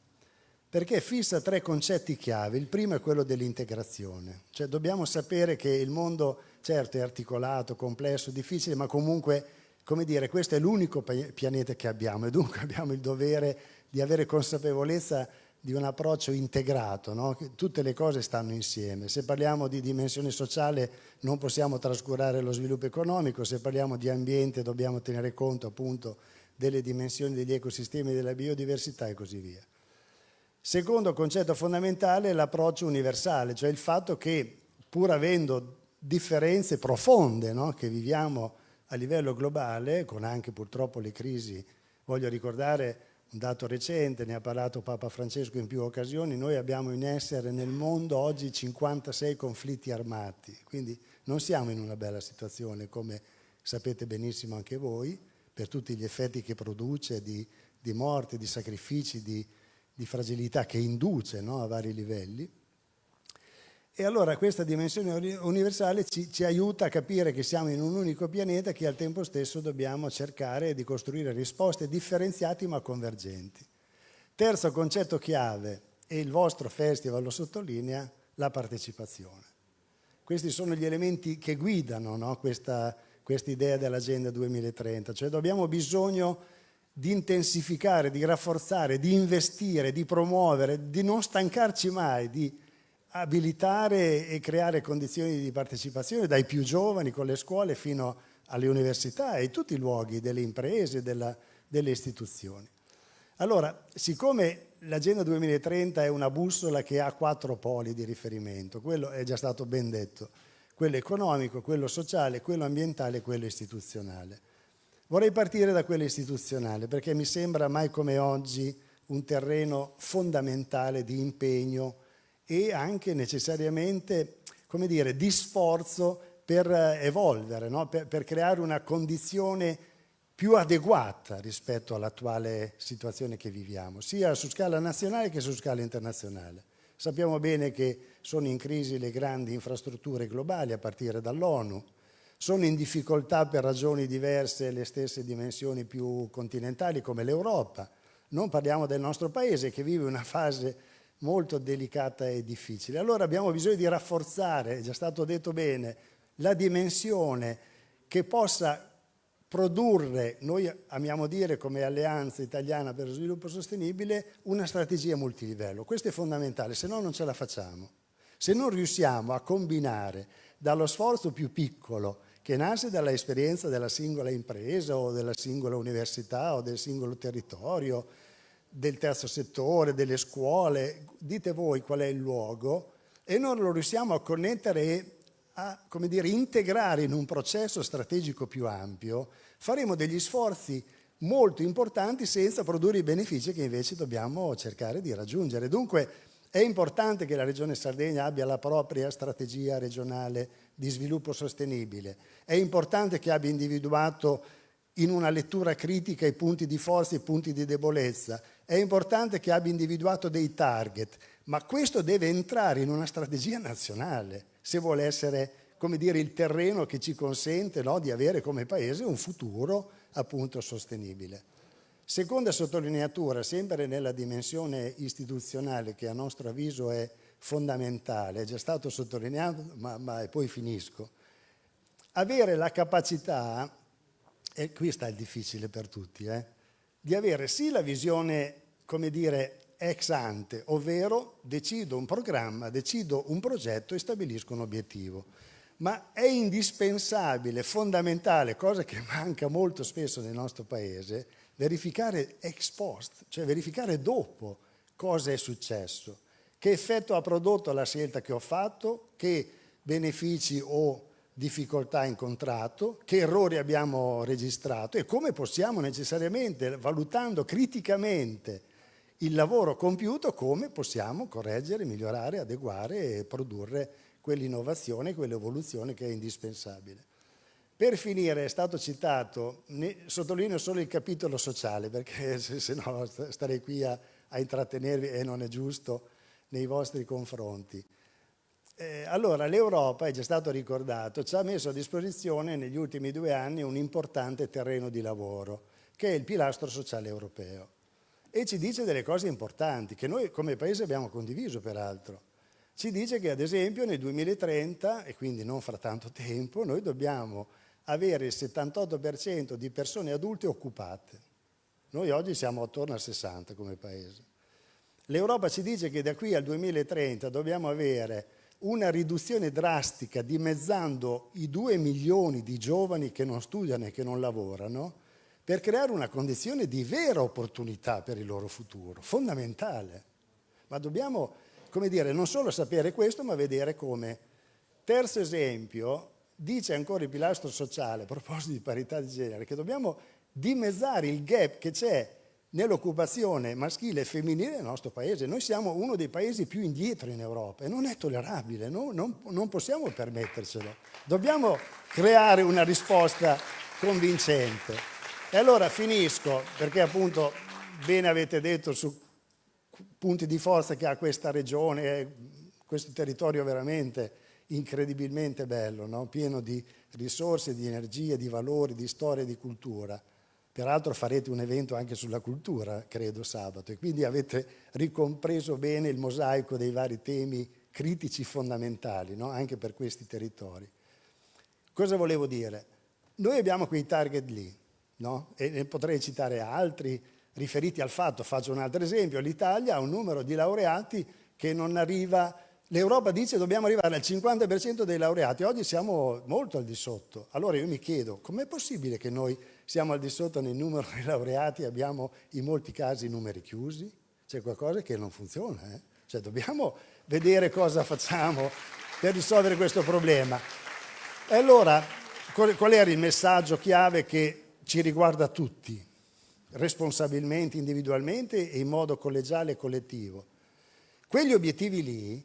perché fissa 3 concetti chiave. Il primo è quello dell'integrazione, cioè dobbiamo sapere che il mondo certo è articolato, complesso, difficile, ma comunque, come dire, questo è l'unico pianeta che abbiamo e dunque abbiamo il dovere di avere consapevolezza di un approccio integrato, no? Che tutte le cose stanno insieme. Se parliamo di dimensione sociale non possiamo trascurare lo sviluppo economico, se parliamo di ambiente dobbiamo tenere conto appunto delle dimensioni degli ecosistemi, della biodiversità e così via. Secondo concetto fondamentale è l'approccio universale, cioè il fatto che pur avendo differenze profonde, no? Che viviamo a livello globale, con anche purtroppo le crisi, voglio ricordare un dato recente, ne ha parlato Papa Francesco in più occasioni, noi abbiamo in essere nel mondo oggi 56 conflitti armati, quindi non siamo in una bella situazione, come sapete benissimo anche voi, per tutti gli effetti che produce di morte, di sacrifici, di fragilità che induce, no? A vari livelli. E allora questa dimensione universale ci aiuta a capire che siamo in un unico pianeta, che al tempo stesso dobbiamo cercare di costruire risposte differenziate ma convergenti. Terzo concetto chiave, e il vostro festival lo sottolinea, la partecipazione. Questi sono gli elementi che guidano, no? questa idea dell'Agenda 2030, cioè abbiamo bisogno di intensificare, di rafforzare, di investire, di promuovere, di non stancarci mai, di abilitare e creare condizioni di partecipazione dai più giovani con le scuole fino alle università e tutti i luoghi delle imprese, delle istituzioni. Allora, siccome l'Agenda 2030 è una bussola che ha 4 poli di riferimento, quello è già stato ben detto, quello economico, quello sociale, quello ambientale e quello istituzionale. Vorrei partire da quello istituzionale perché mi sembra mai come oggi un terreno fondamentale di impegno e anche necessariamente, come dire, di sforzo per evolvere, no? per creare una condizione più adeguata rispetto all'attuale situazione che viviamo, sia su scala nazionale che su scala internazionale. Sappiamo bene che sono in crisi le grandi infrastrutture globali, a partire dall'ONU, sono in difficoltà per ragioni diverse le stesse dimensioni più continentali come l'Europa. Non parliamo del nostro paese che vive una fase molto delicata e difficile. Allora abbiamo bisogno di rafforzare, è già stato detto bene, la dimensione che possa produrre, noi amiamo dire come Alleanza Italiana per lo Sviluppo Sostenibile, una strategia multilivello. Questo è fondamentale, se no non ce la facciamo. Se non riusciamo a combinare dallo sforzo più piccolo, che nasce dall'esperienza della singola impresa o della singola università o del singolo territorio, del terzo settore, delle scuole, dite voi qual è il luogo, e non lo riusciamo a connettere e a, come dire, integrare in un processo strategico più ampio, faremo degli sforzi molto importanti senza produrre i benefici che invece dobbiamo cercare di raggiungere. Dunque è importante che la Regione Sardegna abbia la propria strategia regionale di sviluppo sostenibile, è importante che abbia individuato in una lettura critica i punti di forza e i punti di debolezza, è importante che abbia individuato dei target, ma questo deve entrare in una strategia nazionale se vuole essere, come dire, il terreno che ci consente, no, di avere come Paese un futuro appunto sostenibile. Seconda sottolineatura, sempre nella dimensione istituzionale che a nostro avviso è fondamentale, è già stato sottolineato, ma poi finisco. Avere la capacità, e qui sta il difficile per tutti, di avere sì la visione, come dire, ex ante, ovvero decido un programma, decido un progetto e stabilisco un obiettivo. Ma è indispensabile, fondamentale, cosa che manca molto spesso nel nostro Paese, verificare ex post, cioè verificare dopo cosa è successo, che effetto ha prodotto la scelta che ho fatto, che benefici o difficoltà incontrato, che errori abbiamo registrato e come possiamo necessariamente, valutando criticamente il lavoro compiuto, come possiamo correggere, migliorare, adeguare e produrre quell'innovazione, quell'evoluzione che è indispensabile. Per finire, è stato citato, sottolineo solo il capitolo sociale, perché se no starei qui a intrattenervi e non è giusto nei vostri confronti. Allora, l'Europa, è già stato ricordato, ci ha messo a disposizione negli ultimi 2 anni un importante terreno di lavoro, che è il pilastro sociale europeo. E ci dice delle cose importanti, che noi come Paese abbiamo condiviso peraltro. Ci dice che ad esempio nel 2030, e quindi non fra tanto tempo, noi dobbiamo avere il 78% di persone adulte occupate. Noi oggi siamo attorno al 60% come Paese. L'Europa ci dice che da qui al 2030 dobbiamo avere una riduzione drastica, dimezzando i 2 milioni di giovani che non studiano e che non lavorano, per creare una condizione di vera opportunità per il loro futuro, fondamentale. Ma dobbiamo, come dire, non solo sapere questo, ma vedere come. Terzo esempio, dice ancora il pilastro sociale, a proposito di parità di genere, che dobbiamo dimezzare il gap che c'è nell'occupazione maschile e femminile nel nostro Paese. Noi siamo uno dei paesi più indietro in Europa e non è tollerabile, non possiamo permettercelo. Dobbiamo creare una risposta convincente. E allora finisco, perché appunto bene avete detto su punti di forza che ha questa regione, questo territorio veramente incredibilmente bello, no? Pieno di risorse, di energie, di valori, di storia e di cultura. Peraltro farete un evento anche sulla cultura, credo, sabato, e quindi avete ricompreso bene il mosaico dei vari temi critici fondamentali, no? Anche per questi territori. Cosa volevo dire? Noi abbiamo quei target lì, no? E ne potrei citare altri riferiti al fatto, faccio un altro esempio, l'Italia ha un numero di laureati che non arriva, l'Europa dice che dobbiamo arrivare al 50% dei laureati, oggi siamo molto al di sotto. Allora io mi chiedo, com'è possibile che noi siamo al di sotto nel numero di laureati e abbiamo in molti casi numeri chiusi? C'è qualcosa che non funziona, Cioè dobbiamo vedere cosa facciamo per risolvere questo problema. E allora, qual era il messaggio chiave che ci riguarda tutti, responsabilmente, individualmente e in modo collegiale e collettivo? Quegli obiettivi lì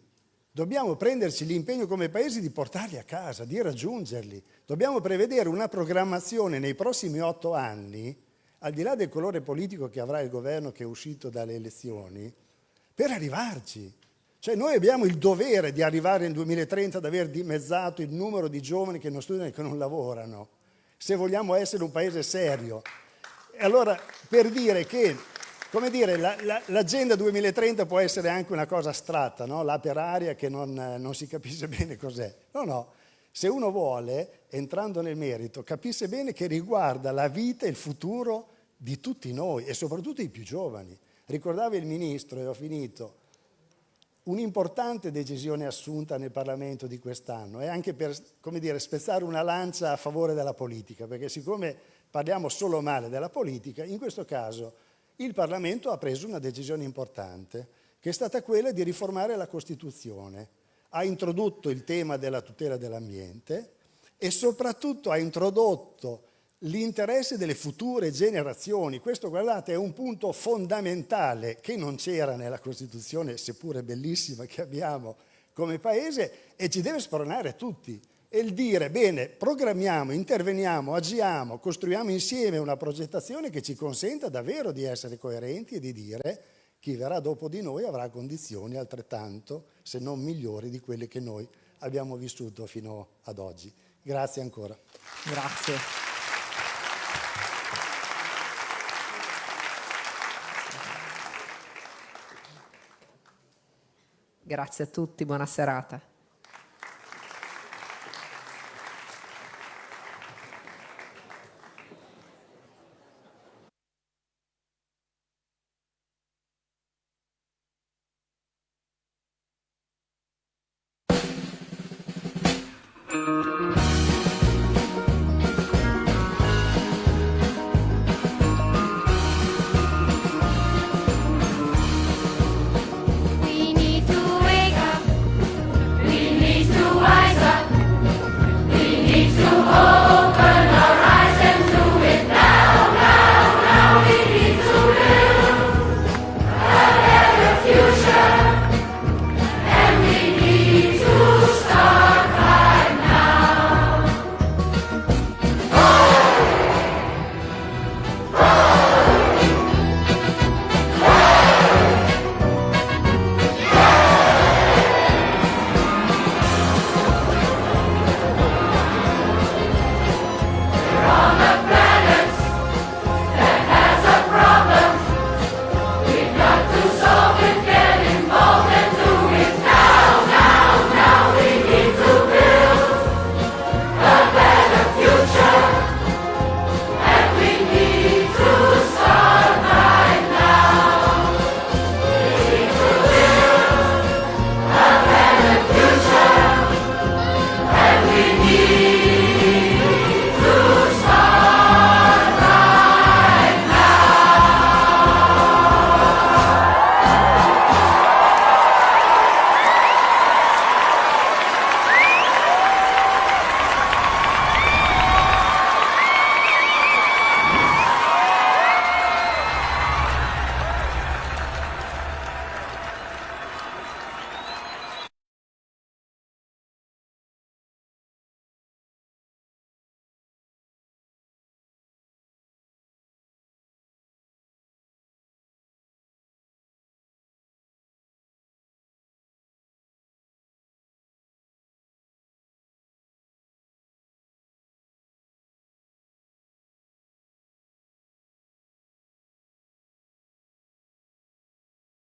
dobbiamo prenderci l'impegno come paese di portarli a casa, di raggiungerli. Dobbiamo prevedere una programmazione nei prossimi 8 anni, al di là del colore politico che avrà il governo che è uscito dalle elezioni, per arrivarci. Cioè noi abbiamo il dovere di arrivare nel 2030 ad aver dimezzato il numero di giovani che non studiano e che non lavorano, se vogliamo essere un paese serio. E allora, per dire che, come dire, l'agenda 2030 può essere anche una cosa astratta, no? Là per aria che non si capisce bene cos'è. No, se uno vuole, entrando nel merito, capisce bene che riguarda la vita e il futuro di tutti noi e soprattutto i più giovani. Ricordava il Ministro, e ho finito, un'importante decisione assunta nel Parlamento di quest'anno è anche per, come dire, spezzare una lancia a favore della politica, perché siccome parliamo solo male della politica, in questo caso il Parlamento ha preso una decisione importante, che è stata quella di riformare la Costituzione. Ha introdotto il tema della tutela dell'ambiente e soprattutto ha introdotto l'interesse delle future generazioni. Questo, guardate, è un punto fondamentale che non c'era nella Costituzione, seppure bellissima, che abbiamo come Paese, e ci deve spronare tutti. E il dire, bene, programmiamo, interveniamo, agiamo, costruiamo insieme una progettazione che ci consenta davvero di essere coerenti e di dire chi verrà dopo di noi avrà condizioni altrettanto, se non migliori, di quelle che noi abbiamo vissuto fino ad oggi. Grazie ancora. Grazie. Grazie a tutti, buona serata. Thank you.